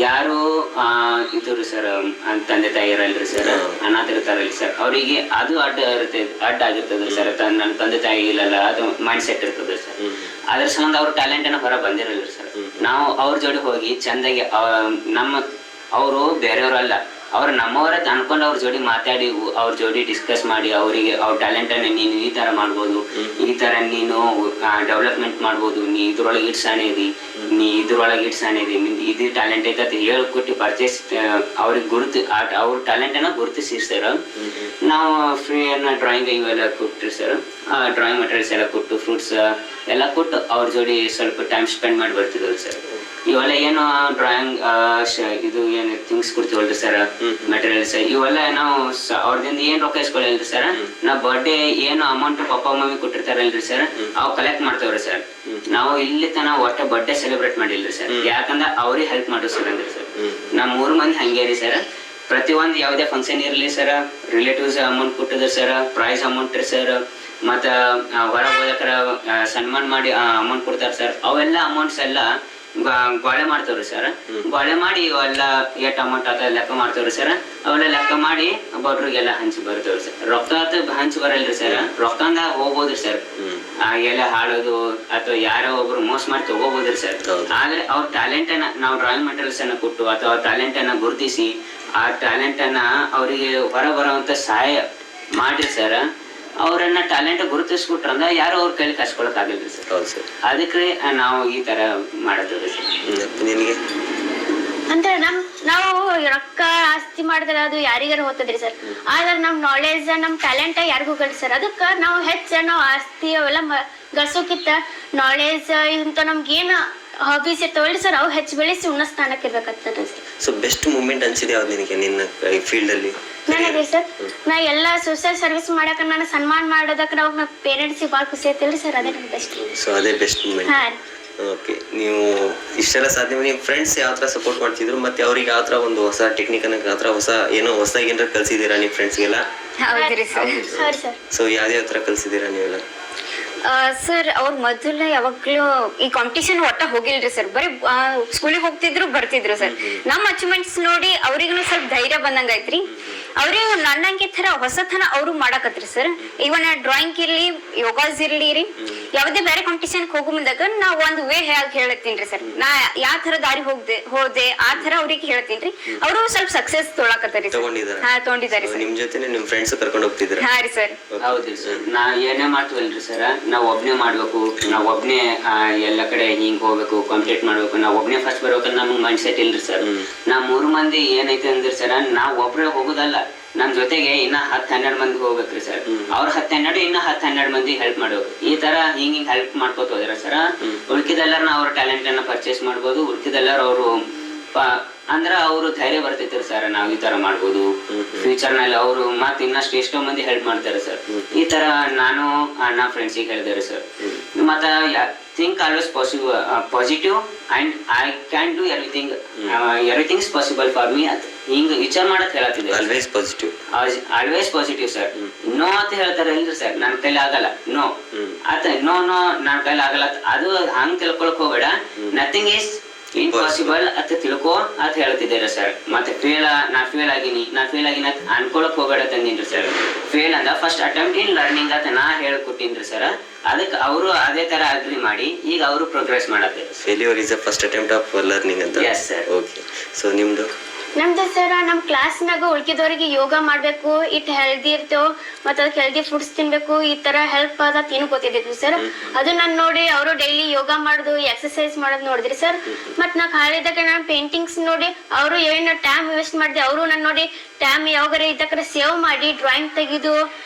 ಯಾರು ಇದ್ರಿ ಸರ್ ತಂದೆ ತಾಯಿ ಇರಲ್ರಿ ಸರ್, ಅನಾಥ ಇರ್ತಾರಲ್ರಿ ಸರ್, ಅವರಿಗೆ ಅದು ಅಡ್ಡ ಆಗಿರ್ತದ್ರಿ ಸರ್. ನನ್ನ ತಂದೆ ತಾಯಿ ಇಲ್ಲಲ್ಲ, ಅದು ಮೈಂಡ್ ಸೆಟ್ ಇರ್ತದ್ರಿ ಸರ್. ಅದ್ರ ಸಂಬಂಧ ಅವ್ರ ಟ್ಯಾಲೆಂಟ್ ಅನ್ನ ಹೊರ ಬಂದಿರಲ್ರಿ ಸರ್. ನಾವು ಅವ್ರ ಜೋಡಿ ಹೋಗಿ ಚಂದಾಗಿ ಅವರು ಬೇರೆಯವ್ರಲ್ಲ, ಅವ್ರು ನಮ್ಮವರೇ ಅನ್ಕೊಂಡು ಅವ್ರ ಜೋಡಿ ಮಾತಾಡಿ, ಅವ್ರ ಜೋಡಿ ಡಿಸ್ಕಸ್ ಮಾಡಿ, ಅವರಿಗೆ ಅವ್ರ ಟ್ಯಾಲೆಂಟ್ ಅನ್ನ ನೀನು ಈ ತರ ಮಾಡ್ಬೋದು, ಈ ತರ ನೀನು ಡೆವಲಪ್ಮೆಂಟ್ ಮಾಡ್ಬೋದು, ನೀ ಇದ್ರೊಳಗೆ ಇಟ್ ಸಾಣೆ ಇದಿ, ನೀ ಇದ್ರೊಳಗೆ ಇಟ್ ಸಾಣೆ ಇದಿ, ಇದು ಟ್ಯಾಲೆಂಟ್ ಐತೆ ಅಂತ ಹೇಳ್ಕೊಟ್ಟು ಪರ್ಚೇಸ್ ಅವ್ರಿಗೆ ಅವ್ರ ಟ್ಯಾಲೆಂಟ್ ಅನ್ನ ಗುರುತಿಸಿರ್ತಾರ. ನಾವು ಫ್ರೀ ಅನ್ನ ಡ್ರಾಯಿಂಗ್ ಇವೆಲ್ಲ ಕೊಟ್ರಿ ಸರ್, ಡ್ರಾಯಿಂಗ್ ಮಟೀರಿಯಲ್ಸ್ ಎಲ್ಲ ಕೊಟ್ಟು, ಫ್ರೂಟ್ಸ್ ಎಲ್ಲ ಕೊಟ್ಟು ಅವ್ರ ಜೋಡಿ ಸ್ವಲ್ಪ ಟೈಮ್ ಸ್ಪೆಂಡ್ ಮಾಡಿ ಬರ್ತಿದ್ವಿ ಸರ್. ಇವೆಲ್ಲ ಏನು ಡ್ರಾಯಿಂಗ್ ಇದು ಏನು ಥಿಂಗ್ಸ್ ಕೊಡ್ತೀವಲ್ರಿ ಸರ್, ಮೆಟೀರಿಯಲ್ಸ್, ಇವೆಲ್ಲ ನಾವು ಅವ್ರದಿಂದ ಏನ್ ರೊಕ್ಕ ಇಸ್ಕೊಳ್ಳಲ್ರಿ ಸರ್. ನಾವು ಬರ್ಡೇ ಏನು ಅಮೌಂಟ್ ಪಪ್ಪ ಮಮ್ಮಿ ಕೊಟ್ಟಿರ್ತಾರಲ್ರಿ ಸರ್, ಅವ್ ಕಲೆಕ್ಟ್ ಮಾಡ್ತೇವ್ರಿ ಸರ್. ನಾವು ಇಲ್ಲಿ ತನ ಒಟ್ಟ ಬರ್ಡೇ ಸೆಲೆಬ್ರೇಟ್ ಮಾಡಿಲ್ರಿ ಸರ್, ಯಾಕಂದ್ರೆ ಅವ್ರಿಗೆ ಹೆಲ್ಪ್ ಮಾಡೋ ಸರ್ ಅಂದ್ರಿ ಸರ್. ನಮ್ 3 ಮಂದಿ ಹಂಗೇರಿ ಸರ್. ಪ್ರತಿಯೊಂದು ಯಾವುದೇ ಫಂಕ್ಷನ್ ಇರಲಿ ಸರ್, ರಿಲೇಟಿವ್ಸ್ ಅಮೌಂಟ್ ಕೊಟ್ಟಿದ್ರು ಸರ್, ಪ್ರೈಸ್ ಅಮೌಂಟ್ ರೀ ಸರ್, ಮತ್ತ ಹೊರ ಹೋದಕರ ಸನ್ಮಾನ ಮಾಡಿ ಅಮೌಂಟ್ ಕೊಡ್ತಾರ ಸರ್. ಅವೆಲ್ಲ ಅಮೌಂಟ್ಸ್ ಎಲ್ಲ ಗೋಳೆ ಮಾಡ್ತೇವ್ರಿ ಸರ್. ಗೋಳೆ ಮಾಡಿ ಇವೆಲ್ಲ ಎಷ್ಟ್ ಅಮೌಂಟ್ ಆತ ಲೆಕ್ಕ ಮಾಡ್ತೇವ್ರಿ ಸರ್. ಅವೆಲ್ಲ ಲೆಕ್ಕ ಮಾಡಿ ಬಡ್ರಿಗೆಲ್ಲ ಹಂಚಿ ಬರ್ತೇವ್ರಿ ಸರ್. ರೊಕ್ಕ ಹಂಚಿ ಬರಲ್ರಿ ಸರ್, ರೊಕ್ಕಂದ ಹೋಗ್ಬೋದ್ರಿ ಸರ್. ಎಲ್ಲ ಹಾಳೋದು ಅಥವಾ ಯಾರೋ ಒಬ್ರು ಮೋಸ ಮಾಡಿ ತಗೋಬೋದ್ರಿ ಸರ್. ಆದ್ರೆ ಅವ್ರ ಟ್ಯಾಲೆಂಟ್ ಅನ್ನ ನಾವು ಡ್ರಾಯಿಂಗ್ ಮೆಟೀರಿಯಲ್ಸ್ ಅನ್ನ ಕೊಟ್ಟು ಅಥವಾ ಟ್ಯಾಲೆಂಟ್ ಅನ್ನ ಗುರುತಿಸಿ ಆ ಟ್ಯಾಲೆಂಟ್ ಅನ್ನ ಅವರಿಗೆ ಹೊರ ಬರುವಂತ ಸಹಾಯ ಮಾಡ್ರಿ ಸರ್. ಅವ್ರನ್ನ ಟ್ಯಾಲೆಂಟ್ ಗುರುತಿಸ್ಬಿಟ್ರಂದ್ರ ಯಾರು ಅವ್ರ ಕೈಲಿ ಕಸ್ಕೊಳಕ್ ಆಗಿಲ್ರಿ ಸರ್. ಹೌದು ಸರ್. ಅದಕ್ಕೆ ನಾವು ಈ ತರ ಮಾಡತ್ತೇವ್ರಿ ಸರ್. ನಿನಗೆ ಅಂದ್ರೆ ನಾವು ರೊಕ್ಕ ಆಸ್ತಿ ಮಾಡಿದ್ರೆ ಅದು ಯಾರಿಗಾರ ಹೋಗ್ತದ್ರಿ ಸರ್. ಆದ್ರೆ ನಮ್ ನಾಲೆಜ್ ನಮ್ ಟ್ಯಾಲೆಂಟ್ ಯಾರಿಗೂ ಹೋಗಲ್ರಿ ಸರ್. ಅದಕ್ಕ ನಾವು ನಾವು ಆಸ್ತಿ ಅವೆಲ್ಲ ಗಳಿಸೋಕಿತ್ತ ನಾಲೆಜ್ ಇಂತ ನಮ್ಗೇನ್ ಹಾಬೀಸ್ ಇರ್ತಾವಲ್ರಿ ಸರ್, ಅವು ಹೆಚ್ಚು ಬೆಳೆಸಿ ಉನ್ನತ ಸ್ಥಾನಕ್ಕೆ ಇರ್ಬೇಕಾಗ್ತದೆ ಸರ್. ಸೊ ಬೆಸ್ಟ್ ಮೂಮೆಂಟ್ ಅನ್ಸಿದೆ ಯಾವ್ದು ನಿನಗೆ ನಿನ್ನ ಫೀಲ್ಡ್ ಅಲ್ಲಿ? ನನಗೆ ಸರ್, ನಾ ಎಲ್ಲ ಸೋಷಿಯಲ್ ಸರ್ವಿಸ್ ಮಾಡಕ ನಾನು ಸನ್ಮಾನ ಮಾಡೋದಕ್ಕೆ ನಾವು ನಮ್ಮ ಪೇರೆಂಟ್ಸಿಗೆ ಭಾಳ ಖುಷಿ ಆಯ್ತಲ್ರಿ ಸರ್, ಅದೇ ನನ್ನ ಬೆಸ್ಟ್. ಸೊ ಅದೇ ಬೆಸ್ಟ್ ಮೂಮೆಂಟ್. ಹಾಂ. ಓಕೆ, ನೀವು ಇಷ್ಟೆಲ್ಲ ಸಾಧ್ಯ ನಿಮ್ಮ ಫ್ರೆಂಡ್ಸ್ ಯಾವ ಥರ ಸಪೋರ್ಟ್ ಮಾಡ್ತಿದ್ರು, ಮತ್ತೆ ಅವ್ರಿಗೆ ಯಾವ ಥರ ಒಂದು ಹೊಸ ಟೆಕ್ನಿಕನ್ನ ಯಾವ ಥರ ಹೊಸದಾಗಿ ಏನಾರ ಕಲ್ಸಿದ್ದೀರಾ ನೀವು ಫ್ರೆಂಡ್ಸ್ಗೆಲ್ಲ? ಹೌದ್ರಿ ಸರ್. ಹೌದು ಸರ್. ಸೊ ಯಾವ್ಯಾವ ಥರ ಕಲ್ಸಿದ್ದೀರಾ ನೀವೆಲ್ಲ? ಸರ್ ಅವ್ರ ಮೊದಲ ಯಾವಾಗ್ಲೂ ಈ ಕಾಂಪಿಟೇಷನ್ ಒಟ್ಟ ಹೋಗಿಲ್ರಿ ಸರ್, ಬರೀ ಸ್ಕೂಲಿಗೆ ಹೋಗ್ತಿದ್ರು ಬರ್ತಿದ್ರು ಸರ್. ನಮ್ಮ ಅಚೀವ್ಮೆಂಟ್ಸ್ ನೋಡಿ ಅವ್ರಿಗೂ ಸ್ವಲ್ಪ ಧೈರ್ಯ ಬಂದಂಗ ಐತ್ರಿ. ಅವ್ರು ನನ್ನಂಗೆ ತರ ಹೊಸತನ ಅವರು ಮಾಡಕತ್ರಿ ಸರ್. ಇವನ್ ಡ್ರಾಯಿಂಗ್ ಇರ್ಲಿ, ಯೋಗಾಸ್ ಇರ್ಲಿ ರೀ, ಯಾವುದೇ ಬೇರೆ ಕಾಂಪಿಟೇಷನ್ ಹೋಗೋ ಮುಂದಾಗ ನಾ ಒಂದು ವೇ ಹೇಳ್ತೀನಿ ಸರ್. ನಾ ಯಾವ ತರ ದಾರಿ ಹೋದೆ ಆ ತರ ಅವ್ರಿಗೆ ಹೇಳ್ತೀನಿ. ಅವರು ಸ್ವಲ್ಪ ಸಕ್ಸಸ್ ತೊಗೊಳಕತ್ತಾರಿ. ತಗೊಂಡಿದ್ದಾರೆ ಸರ್. ನಿಮ್ ಜೊತೆ ನಿಮ್ ಫ್ರೆಂಡ್ಸ್ ಕರ್ಕೊಂಡು ಹೋಗ್ತಿದ್ರು? ಹಾ ರೀ ಸರ್. ಹೌದ್ರಿ ಸರ್. ನಾ ಏನೇ ಮಾಡ್ತೀವಲ್ರಿ ಸರ್, ನಾವ್ ಒಬ್ನೇ ಮಾಡ್ಬೇಕು, ನಾವ್ ಒಬ್ನೇ ಎಲ್ಲ ಕಡೆ ಹಿಂಗ್ ಹೋಗ್ಬೇಕು, ಕಂಪ್ಲೀಟ್ ಮಾಡ್ಬೇಕು, ನಾವ್ ಒಬ್ನೇ ಫಸ್ಟ್ ಬರ್ಬೇಕಂದ್ರೆ ನಮ್ಗೆ ಮೈಂಡ್ ಸೆಟ್ ಇಲ್ರಿ ಸರ್. ನಾ 3 ಮಂದಿ ಏನೈತೆ ಅಂದ್ರಿ ಸರ್, ನಾವ್ ಒಬ್ರೇ ಹೋಗುದಲ್ಲ, ನಮ್ ಜೊತೆಗೆ ಇನ್ನ 10-12 ಮಂದಿ ಹೋಗ್ಬೇಕ್ರಿ ಸರ್. ಅವ್ರ 10-12 ಇನ್ನ 10-12 ಮಂದಿ ಹೆಲ್ಪ್ ಮಾಡ್ಬೇಕು. ಈ ತರ ಹಿಂಗ್ ಹೆಲ್ಪ್ ಮಾಡ್ಕೋತ ಹೋದ್ರ ಸರ್, ಉಳ್ಕಿದೆಲ್ಲಾರ ಅವ್ರ ಟ್ಯಾಲೆಂಟ್ ಅನ್ನ ಪರ್ಚೇಸ್ ಮಾಡ್ಬೋದು. ಉಳ್ಕಿದೆಲ್ಲಾರ ಅವರು ಅಂದ್ರ ಅವ್ರು ಧೈರ್ಯ ಬರ್ತೈತಿರಿ ಸರ್, ನಾವ್ ಈ ತರ ಮಾಡ್ಬೋದು ಫ್ಯೂಚರ್ ನಲ್ಲಿ. ಅವರು ಮತ್ ಇನ್ನಷ್ಟು ಎಷ್ಟೋ ಮಂದಿ ಹೆಲ್ಪ್ ಮಾಡ್ತಾರೆ ಸರ್. ಈ ತರ ನಾನು ನನ್ನ ಫ್ರೆಂಡ್ಸಿಗೆ ಹೇಳಿದೆ ಸರ್. ಮತ್ತ think always positive and I can do everything. Everything is possible for me. ಹಿಂಗ ವಿಚಾರ ಮಾಡಕ್ ಹೇಳತ್ತಿದೆ. Always positive sir. ನೋ ಅಂತ ಹೇಳ್ತಾರೆ ಇಲ್ರಿ ಸರ್, ನನ್ನ ಕೈಲಿ ಆಗಲ್ಲ, ನೋ ಆತ ನೋ ನನ್ನ ಕೈಲಿ ಆಗಲ್ಲ, ಅದು ಹಂಗ್ ತಿಳ್ಕೊಳಕ್ ಹೋಗ್ಬೇಡ. ನಥಿಂಗ್ ಈಸ್ ಇಂಪಾಸಿಬಲ್ ಅಂತ ತಿಳ್ಕೊ ಅಂತ ಹೇಳ್ತಿದ್ದೀರ ಸರ್. ಮತ್ತೆ ನಾ ಫೇಲ್ ಆಗಿನಿ ಅನ್ಕೊಳಕ್ ಹೋಗ್ಬೇಡ ತಂದಿನ್ರಿ ಸರ್. ಫೇಲ್ ಅಂದ ಫಸ್ಟ್ ಅಟೆಂಪ್ಟ್ ಇನ್ ಲರ್ನಿಂಗ್ ಅಂತ ನಾ ಹೇಳ್ಕೊಟ್ಟಿನ್ರಿ ಸರ್. ಅದಕ್ಕೆ ಅವರು ಅದೇ ತರ ಅಗ್ರಿ ಮಾಡಿ ಈಗ ಅವರು ಪ್ರೋಗ್ರೆಸ್ ಮಾಡತ್ತಾರೆ. Failure is the first attempt of learning ಅಂತ. Yes sir. ಓಕೆ, ಸೊ ನಿಮ್ದು ಸರ್, ನಮ್ ಕ್ಲಾಸ್ನಾಗ ಉಳ್ಕಿದವ್ರಿಗೆ ಯೋಗ ಮಾಡ್ಬೇಕು, ಇಟ್ ಹೆಲ್ದಿ ಇರ್ತೇವ್, ಮತ್ತ ಅದಕ್ಕೆ ಹೆಲ್ದಿ ಫುಡ್ಸ್ ತಿನ್ಬೇಕು, ಈ ತರ ಹೆಲ್ಪ್ ಆದ ಏನು ಗೊತ್ತಿದ್ವಿ ಸರ್. ಅದು ನಾನು ನೋಡಿ ಅವರು ಡೈಲಿ ಯೋಗ ಮಾಡೋದು, ಎಕ್ಸರ್ಸೈಸ್ ಮಾಡೋದು ನೋಡಿದ್ರಿ ಸರ್. ಮತ್ ನಾ ಖಾಲಿದಾಗ ನಾನು ಪೇಂಟಿಂಗ್ಸ್ ನೋಡಿ ಅವರು ಏನು ಟೈಮ್ ವೇಸ್ಟ್ ಮಾಡಿದೆ, ಅವರು ನನ್ನ ನೋಡಿ ಟೈಮ್ ಯಾವಾಗಾರ ಇದ್ದಕ್ರೆ ಸೇವ್ ಮಾಡಿ ಡ್ರಾಯಿಂಗ್ ತೆಗೆದು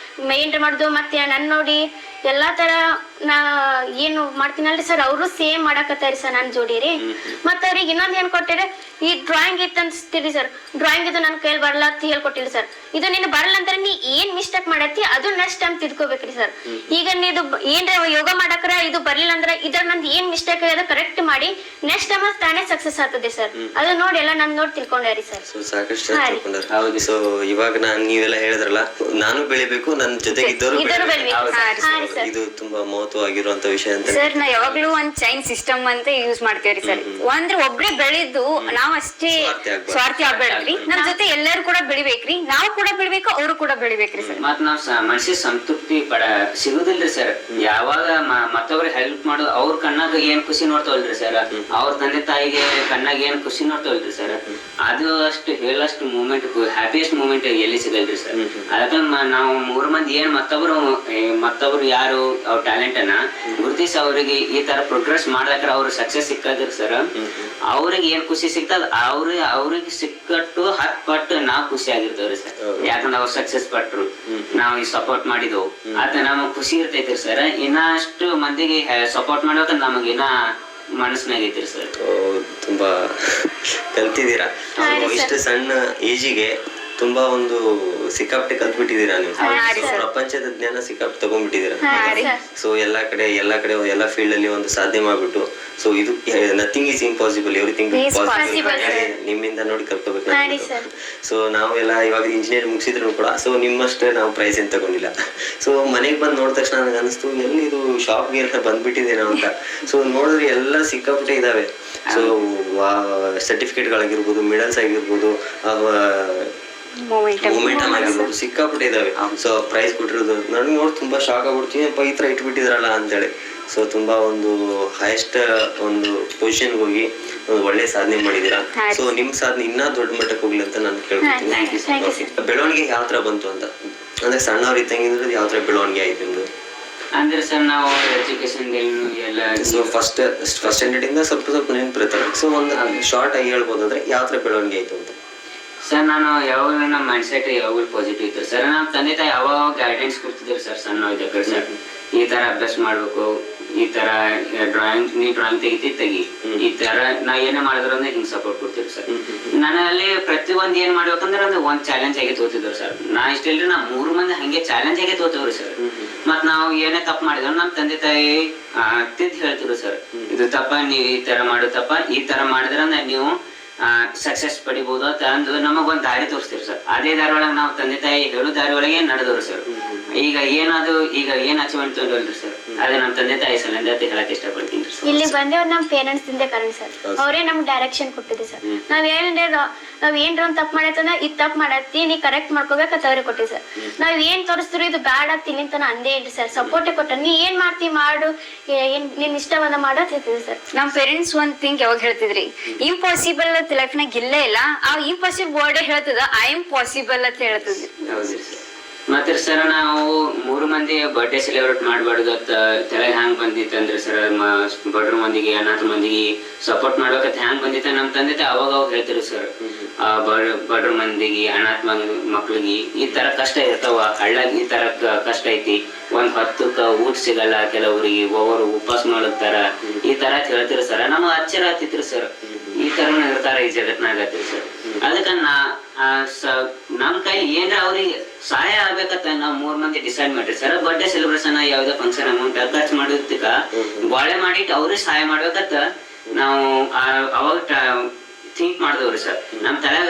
ಮೇಂಟೈನ್ ಮಾಡುದು. ಮತ್ತೆ ನನ್ನ ನೋಡಿ ಎಲ್ಲಾ ತರ ನಾ ಏನು ಮಾಡ್ತೀನಲ್ರಿ ಸರ್ ಅವರು ಸೇಮ್ ಮಾಡಾಕತ್ತಾರಿ ಸರ್ ನನ್ ಜೋಡಿ ರೀ. ಮತ್ತ ಅವ್ರಿಗೆ ಇನ್ನೊಂದ್ ಏನ್ ಕೊಟ್ಟಿರಿ, ಈ ಡ್ರಾಯಿಂಗ್ ಇತ್ತು ಅನ್ಸ್ತೀರಿ ಸರ್, ಡ್ರಾಯಿಂಗ್ ಇದು ನನ್ ಕೈಯಲ್ಲಿ ಬರಲ್ಲ ಅಂತ ಹೇಳ್ಕೊಟ್ಟಿಲ್ಲ ಸರ್. ಇದು ನೀನು ಬರಲ್ಲ ಅಂದ್ರೆ ನೀ ಏನ್ ಮಿಸ್ಟೇಕ್ ಮಾಡತ್ತಿ ಅದು ನೆಕ್ಸ್ಟ್ ಟೈಮ್ ತಿದ್ಕೋಬೇಕ್ರಿ ಸರ್. ಈಗ ನೀದು ಏನ್ರ ಯೋಗ ಮಾಡಕ್ರ ಇದು ಬರ್ಲಿಲ್ಲ ಅಂದ್ರೆ ಇದ್ರ ನಂದು ಏನ್ ಮಿಸ್ಟೇಕ್ ಅದು ಕರೆಕ್ಟ್ ಮಾಡಿ ನೆಕ್ಸ್ಟ್ ಟೈಮ್ ತಾನೇ ಸಕ್ಸಸ್ ಆಗ್ತದೆ ಸರ್. ಅದು ನೋಡಿ ಎಲ್ಲ ನಾನ್ ನೋಡಿ ತಿಳ್ಕೊಂಡ್ರಿ ಸರ್. ಸಾಕಷ್ಟು ಹೌದು. ಸೊ ಇವಾಗ ನೀವೆಲ್ಲ ಹೇಳಿದ್ರಲ್ಲ, ನಾನು ಬೆಳಿಬೇಕು, ನನ್ನ ಜೊತೆಗೆ ಇದ್ದವರು ಇದು ತುಂಬಾ ಮಹತ್ವವಾಗಿರುವಂತ ವಿಷಯ ಅಂತ ಸರ್. ನಾ ಯಾವಾಗ್ಲೂ ಒಂದ್ ಚೈನ್ ಸಿಸ್ಟಮ್ ಅಂತ ಯೂಸ್ ಮಾಡ್ತೇವ್ರಿ ಸರ್. ಅಂದ್ರೆ ಒಬ್ರೇ ಬೆಳೆದು ನಾವ್ ಅಷ್ಟೇ ಸ್ವಾರ್ಥಿ ಆಗ್ಬೇಡ್ರಿ, ನಮ್ ಜೊತೆ ಎಲ್ಲರೂ ಕೂಡ ಬೆಳಿಬೇಕ್ರಿ, ನಾವು ಕೂಡ ಬೆಳಿಬೇಕು, ಅವರು ಕೂಡ ಬೆಳಿಬೇಕ್ರಿ ಸರ್. ಮತ್ ನಾವ್ ಮನಸ್ಸಿಗೆ ಸಂತೃಪ್ತಿ ಸಿಗುದಿಲ್ರಿ ಸರ್. ಯಾವಾಗ ಮತ್ತೊಬ್ರಿಗೆ ಹೆಲ್ಪ್ ಮಾಡೋದು, ಅವ್ರ ಕಣ್ಣಾಗ ಏನ್ ಖುಷಿ ನೋಡ್ತಾವಲ್ರಿ ಸರ್, ಅವ್ರ ತಂದೆ ತಾಯಿಗೆ ಕಣ್ಣಾಗ ಏನ್ ಖುಷಿ ನೋಡ್ತಾವಲ್ರಿ ಸರ್, ಅದು ಅಷ್ಟು ಹೇಳಷ್ಟು ಮೂಮೆಂಟ್, ಹ್ಯಾಪಿಯೆಸ್ಟ್ ಮೂಮೆಂಟ್ ಎಲ್ಲಿ ಸಿಗಲ್ರಿ ಸರ್. ಅದಕ್ಕ ನಾವು 3 ಮಂದಿ ಏನ್ ಮತ್ತೊಬ್ರು ಯಾರು ಅವ್ರ ಟ್ಯಾಲೆಂಟ್ ಅನ್ನ ಗುರುತಿಸಿ ಅವ್ರಿಗೆ ಈ ತರ ಪ್ರೋಗ್ರೆಸ್ ಮಾಡ್ಲಕ್ರ ಅವ್ರ ಸಕ್ಸಸ್ ಸಿಕ್ಕದ್ರಿ ಸರ್, ಅವ್ರಿಗೆ ಏನ್ ಖುಷಿ ಸಿಗ್ತದ ಅವ್ರಿಗೆ ಸಿಕ್ಕಟ್ಟು 10 ಪಟ್ಟು ನಾವ್ ಖುಷಿ ಆಗಿರ್ತೇವ್ರಿ ಸರ್. ಯಾಕಂದ್ರೆ ಅವ್ರು ಸಕ್ಸಸ್ ಪಟ್ರು, ನಾವ್ ಈ ಸಪೋರ್ಟ್ ಮಾಡಿದ್ವು, ಅದ ನಮಗ್ ಖುಷಿ ಇರ್ತೈತ್ರಿ ಸರ್. ಇನ್ನಷ್ಟು ಮಂದಿಗೆ ಸಪೋರ್ಟ್ ಮಾಡ್ಬೇಕಂದ್ರೆ ನಮಗಿನ್ನ ಮನಸ್ಸಿನಾಗ ಐತ್ರಿ ಸರ್. ತುಂಬಾ ಕಲ್ತಿದ್ದೀರಾ, ಇಷ್ಟು ಸಣ್ಣ ಏಜಿಗೆ ತುಂಬಾ ಒಂದು ಸಿಕ್ಕಾಪಟ್ಟೆ ಕಲ್ತ್ಬಿಟ್ಟಿದ್ದೀರಾ ನೀವು. ಪ್ರಪಂಚದ ಜ್ಞಾನ ಸಿಕ್ಕಾಪಟ್ಟೆ ತಗೊಂಡ್ಬಿಟ್ಟಿದ್ದೀರಾ. ಸೊ ಎಲ್ಲಾ ಕಡೆ ಎಲ್ಲಾ ಫೀಲ್ಡ್ ಅಲ್ಲಿ ಒಂದು ಸಾಧನೆ ಮಾಡ್ಬಿಟ್ಟು, ಸೊ ಇದು nothing is impossible, everything possible ನಿಮ್ಮಿಂದ ನೋಡಿ ಕಲ್ಕೋಬೇಕು. ಸೊ ನಾವೆಲ್ಲ ಇವಾಗ ಇಂಜಿನಿಯರ್ ಮುಗಿಸಿದ್ರು ಕೂಡ ಸೊ ನಿಮ್ಮಷ್ಟೇ ನಾವು ಪ್ರೈಸ್ ಏನ್ ತಗೊಂಡಿಲ್ಲ. ಸೊ ಮನೆಗೆ ಬಂದು ನೋಡಿದ ತಕ್ಷಣ ನನಗೆ ಅನಿಸ್ತು, ಎಲ್ಲಿ ಇದು ಶಾಪ್ಗೆ ಎಲ್ಲ ಬಂದ್ಬಿಟ್ಟಿದ್ದೇನೋ ಅಂತ. ಸೊ ನೋಡಿದ್ರೆ ಎಲ್ಲ ಸಿಕ್ಕಾಪಟ್ಟೆ ಇದಾವೆ. ಸೊ ಸರ್ಟಿಫಿಕೇಟ್ಗಳಾಗಿರ್ಬೋದು, ಮೆಡಲ್ಸ್ ಆಗಿರ್ಬೋದು, ಮೊಮೆಂಟಮ್ ಆಗಿರ್ಬೋದು, ಸಿಕ್ಕಾಪಟ್ಟೆ ಇದಾವೆ. ಸೊ ಪ್ರೈಸ್ ಕೊಟ್ಟಿರೋದು ನನಗೆ ನೋಡಿ ತುಂಬಾ ಶಾಕ್ ಆಗ್ಬಿಡ್ತೀನಿ, ಈ ತರ ಇಟ್ಬಿಟ್ಟಿದ್ರಲ್ಲ ಅಂತೇಳಿ. ಸೊ ತುಂಬಾ ಒಂದು ಹೈಯೆಸ್ಟ್ ಒಂದು ಪೊಸಿಷನ್ ಹೋಗಿ ಒಂದು ಒಳ್ಳೆ ಸಾಧನೆ ಮಾಡಿದೀರಾ. ಸೊ ನಿಮ್ ಸಾಧನೆ ಇನ್ನೂ ದೊಡ್ಡ ಮಟ್ಟಕ್ಕೆ ಹೋಗ್ಲಿ ಅಂತ ನಾನು ಕೇಳ್ಕೊತೀನಿ. ಬೆಳವಣಿಗೆ ಯಾವ ತರ ಬಂತು ಅಂತ, ಅಂದ್ರೆ ಸಣ್ಣವ್ರು ಇದ್ದಂಗಿದ್ರೆ ಯಾವ ತರ ಬೆಳವಣಿಗೆ ಆಯ್ತು ನಿಮ್ದು? ಅಂದ್ರೆ ಸರ್ ನಾವು ಎಜುಕೇಶನ್ ಎಲ್ಲ ಸೊ ಫಸ್ಟ್ ಸ್ಟ್ಯಾಂಡರ್ಡ್ ಇಂದ ಸ್ವಲ್ಪ ನೆನಪಿರ್ತಾರೆ. ಸೊ ಒಂದು ಶಾರ್ಟ್ ಆಗಿ ಹೇಳ್ಬೋದು ಅಂದ್ರೆ ಯಾವ ತರ ಬೆಳವಣಿಗೆ ಆಯ್ತು ಅಂತ? ಸರ್ ನಾನು ಯಾವಾಗ ನಮ್ಮ ಮೈಂಡ್ ಸೆಟ್ ಯಾವಾಗಲೂ ಪಾಸಿಟಿವ್ ಇತ್ತು ಸರ್. ನಮ್ಮ ತಂದೆ ತಾಯಿ ಯಾವಾಗ ಗೈಡೆನ್ಸ್ ಕೊಡ್ತಿದ್ರು ಸರ್, ಸಣ್ಣ ಇದ್ದಾಗ ಸರ್, ಈ ತರ ಅಭ್ಯಾಸ ಮಾಡ್ಬೇಕು, ಈ ತರ ನೀ ಡ್ರಾಯಿಂಗ್ ತೆಗಿ, ಈ ತರ ನಾ ಏನೇ ಮಾಡಿದ್ರು ಅಂದ್ರೆ ಹಿಂಗ್ ಸಪೋರ್ಟ್ ಕೊಡ್ತಿದ್ರು ಸರ್. ನನ್ನಲ್ಲಿ ಪ್ರತಿಯೊಂದು ಏನ್ ಮಾಡ್ಬೇಕಂದ್ರೆ ಅಂದ್ರೆ ಒಂದ್ ಚಾಲೆಂಜ್ ಆಗಿ ತೋತಿದ್ರು ಸರ್. ನಾ ಇಷ್ಟಿಲ್ರಿ, ನಾ 3 ಮಂದಿ ಹಂಗೆ ಚಾಲೆಂಜ್ ಆಗಿ ತೋತವ್ರಿ ಸರ್. ಮತ್ ನಾವು ಏನೇ ತಪ್ಪು ಮಾಡಿದ್ರು ನಮ್ಮ ತಂದೆ ತಾಯಿ ತಿದ್ದು ಹೇಳ್ತಿದ್ರು ಸರ್, ಇದು ತಪ್ಪ, ನೀವ್ ಈ ತರ ಮಾಡೋ ತಪ್ಪ, ಈ ತರ ಮಾಡಿದ್ರ ನೀವು ಸಕ್ಸಸ್ ಪಡಿಬಹುದು ಅಂತ ಅಂದು ನಮಗೊಂದ್ ದಾರಿ ತೋರಿಸ್ತೀವಿ ಸರ್. ಅದೇ ದಾರಿ ಒಳಗೆ ನಾವು ತಂದೆ ತಾಯಿ ಹೇಳೋ ದಾರಿ ಒಳಗೆ ನಡೆದವ್ರು ಸರ್. ಈಗ ಏನ್ ಅಚೀವ್ಮೆಂಟ್ ತೊಗೊಂಡ್ರಿ ಸರ್, ಅದೇ ನಮ್ಮ ತಂದೆ ತಾಯಿ ಸಲ ಅಂತ ಹೇಳಕ್ ಇಷ್ಟಪಡ್ತೀನಿ ಸರ್. ಇಲ್ಲಿ ಬಂದೇವ್ ನಮ್ ಪೇರೆಂಟ್ಸ್ ದಿಂದ ಕಾರಣ ಸರ್, ಅವರೇ ನಮ್ಗೆ ಡೈರೆಕ್ಷನ್ ಕೊಟ್ಟಿದ್ದೆ ಸರ್. ನಾವ್ ಏನ್ರ ಒಂದ್ ತಪ್ಪು ಮಾಡತ್ತಂದ್ರ ಇದ್ ತಪ್ಪು ಮಾಡತ್ತಿ, ನೀ ಕರೆಕ್ಟ್ ಮಾಡ್ಕೋಬೇಕಂತ ಅವ್ರಿಗೆ ಕೊಟ್ಟಿವಿ ಸರ್. ನಾವ್ ಏನ್ ತೋರಿಸ್ತಿರು ಇದು ಬ್ಯಾಡ್ ಆಗ್ತೀನಿ ಅಂತ ಅಂದೇ ಇಲ್ರಿ ಸರ್, ಸಪೋರ್ಟೇ ಕೊಟ್ಟ. ನೀ ಏನ್ ಮಾಡ್ತಿ ಮಾಡು, ಏನ್ ನಿನ್ ಇಷ್ಟವನ್ನ ಮಾಡೋದ್ ಹೇಳ್ತಿದ್ವಿ ಸರ್. ನಮ್ ಪೇರೆಂಟ್ಸ್ ಒಂದ್ ಥಿಂಗ್ ಯಾವಾಗ ಹೇಳ್ತಿದ್ರಿ, ಇಂಪಾಸಿಬಲ್ ಲೈಫ್ ನಾಗ ಇಲ್ಲೇ ಇಲ್ಲ, ಆ ಇಂಪಾಸಿಬಲ್ ವರ್ಡ್ ಹೇಳ್ತದ ಐ ಆಮ್ ಪಾಸಿಬಲ್ ಅಂತ ಹೇಳ್ತದ್ರಿ. ಮತ್ತೆ ಸರ್ ನಾವು 3 ಮಂದಿ ಬರ್ಡೇ ಸೆಲೆಬ್ರೇಟ್ ಮಾಡ್ಬಾರ್ದು ಅಂತ ತಲೆಗೆ ಹ್ಯಾಂಗ್ ಬಂದಿತ್ತು ಅಂದ್ರೆ ಸರ್, ಬಡ್ರ ಮಂದಿಗೆ ಅನಾಥ ಮಂದಿಗೆ ಸಪೋರ್ಟ್ ಮಾಡ್ಬೇಕಂತ ಹ್ಯಾಂಗ್ ಬಂದಿತ್ತ ನಮ್ಮ ತಂದೆ ಅವಾಗ ಹೇಳ್ತಿರು ಸರ್. ಬಡ್ರ ಮಂದಿಗೆ ಅನಾಥ ಮಕ್ಳಿಗೆ ಈ ತರ ಕಷ್ಟ ಇರ್ತಾವ, ಹಳ್ಳಾಗಿ ಈ ತರ ಕಷ್ಟ ಐತಿ, ಒಂದ್ 10 ಊಟ ಸಿಗಲ್ಲ ಕೆಲವ್ರಿಗೆ, ಒಬ್ಬರು ಉಪವಾಸ ಮಾಡ್ತಾರ, ಈ ತರ ಹೇಳ್ತಿರು ಸರ್. ನಮಗ್ ಆಶ್ಚರ್ಯ ಆಗ್ತಿತ್ರಿ ಸರ್, ಈ ತರನು ಇರ್ತಾರ ಈ ಜಗತ್ನಾಗತ್ರಿ ಸರ್. ಅದಕ್ಕ ನಮ್ ಕೈ ಏನ್ರ ಅವ್ರಿಗೆ ಸಹಾಯ ಆಗ್ಬೇಕಂತ ನಾವ್ 3 ಮಂದಿ ಡಿಸೈಡ್ ಮಾಡ್ರಿ ಸರ್. ಬರ್ಡೇ ಸೆಲೆಬ್ರೇಷನ್ ಯಾವ್ದೇ ಫಂಕ್ಷನ್ ಅಮೌಂಟ್ ಖರ್ಚು ಮಾಡೋದಕ್ಕ ಬಾಳೆ ಮಾಡಿಟ್ಟು ಅವ್ರಿಗೆ ಸಹಾಯ ಮಾಡ್ಬೇಕಂತ ನಾವು ಅವಾಗ ಥಿಂಕ್ ಮಾಡಿದವ್ರಿ ಸರ್. ನಮ್ ತಲೆಗ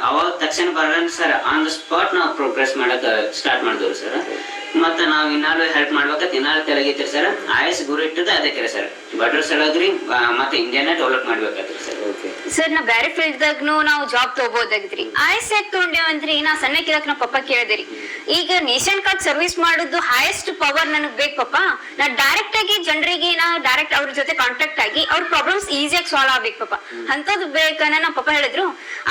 ಅವಾಗ ತಕ್ಷಣ ಬರೋಣ ಸರ್, ಆನ್ ದ ಸ್ಪಾಟ್ ನಾವು ಪ್ರೋಗ್ರೆಸ್ ಮಾಡಕ್ ಸ್ಟಾರ್ಟ್ ಮಾಡಿದವ್ರಿ ಸರ್. ಮತ್ತೆ ನಾವ್ ಇನ್ನಾರು ಹೆಲ್ಪ್ ಮಾಡ್ಬೇಕಂತ ಇನ್ನಾರು ತೆಲಗಿತ್ರಿ ಸರ್. ಆಯಸ್ ಗುರಿ ಇಟ್ಟದ ಅದಕ್ಕೆ ಸರ್, ಬಡ್ರ ಸಲಗ್ರಿ ಮತ್ತೆ ಇಂಡಿಯಾನ ಡೆವಲಪ್ ಮಾಡ್ಬೇಕತ್ರಿ ಸರ್. ಸರ್ ನಾ ಬೇರೆ ಫೀಲ್ಡ್ ದಾಗ್ನು ನಾವು ಜಾಬ್ ತಗೋಬೋದಾಗಿದ್ರಿ. ಆಯಸ್ ಯಾಕೆ ತಗೊಂಡೇವಂದ್ರಿ, ನಾ ಸಣ್ಣಕ್ಕಿರಕ್ ನಾ ಪಪ್ಪ ಕೇಳಿದ್ರಿ, ಈಗ ನೇಷನ್ ಕಾರ್ಡ್ ಸರ್ವಿಸ್ ಮಾಡೋದು ಹೈಯೆಸ್ಟ್ ಪವರ್ ನನಗ್ ಬೇಕು ಪಪ್ಪ, ನಾ ಡೈರೆಕ್ಟ್ ಆಗಿ ಜನರಿಗೆ ನಾ ಡೈರೆಕ್ಟ್ ಅವ್ರ ಜೊತೆ ಕಾಂಟ್ಯಾಕ್ಟ್ ಆಗಿ ಅವ್ರ ಪ್ರಾಬ್ಲಮ್ಸ್ ಈಸಿಯಾಗಿ ಸಾಲ್ವ್ ಆಗ್ಬೇಕು ಪಪ್ಪ, ಅಂತದ್ ಬೇಕ ತನ ನಮ್ಮ ಪಪ್ಪ ಹೇಳಿದ್ರು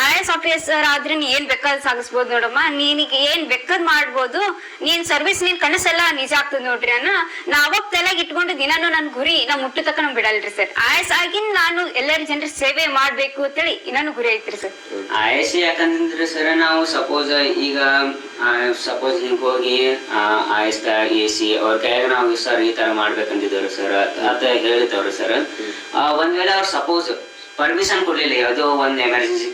IAS ಆಫೀಸರ್ ಆದ್ರೆ ನೀ ಏನ್ ಬೇಕಾದ್ ಸಾಗಿಸ್ಬೋದು ನೋಡಮ್ಮ, ನೀನಿಗೆ ಏನ್ ಬೇಕಾದ್ ಮಾಡ್ಬೋದು, ನೀನ್ ಸರ್ವಿಸ್ ನಿನ್ ಕನಸೆಲ್ಲ ನಿಜ ಆಗ್ತದ ನೋಡ್ರಿ ಅನ್ನ ನಾವಾಗ ತಲೆಗೆ ಇಟ್ಕೊಂಡು ದಿನಾನು ನನ್ ಗುರಿ ನಾ ಮುಟ್ಟು ತಕ್ಕ ನಮ್ ಬಿಡಲ್ರಿ ಸರ್. IAS ಆಗಿ ನಾನು ಎಲ್ಲರ ಜನರ ಸೇವೆ ಮಾಡ್ಬೇಕು ಅಂತೇಳಿ ಇನ್ನೊಂದು ಗುರಿ ಐತ್ರಿ ಸರ್. IAS ಯಾಕಂದ್ರೆ ಸರ್ ನಾವು ಸಪೋಸ್ ಈಗ ಹಿಂಗ್ ಹೋಗಿ IAS AC ಅವ್ರ ಕೈಯಾಗ ನಾವು ಸರ್ ಈ ತರ ಮಾಡ್ಬೇಕಂತಿದ್ರು ಸರ್ ಅಂತ ಹೇಳಿದವ್ರು ಸರ್. ಒಂದ್ ವೇಳೆ ಅವ್ರು ಸಪೋಸ್ ಪರ್ಮಿಷನ್ ಕೊಡ್ಲಿಲ್ಲ, ಯಾವುದೋ ಒಂದ್ ಎಮರ್ಜೆನ್ಸಿ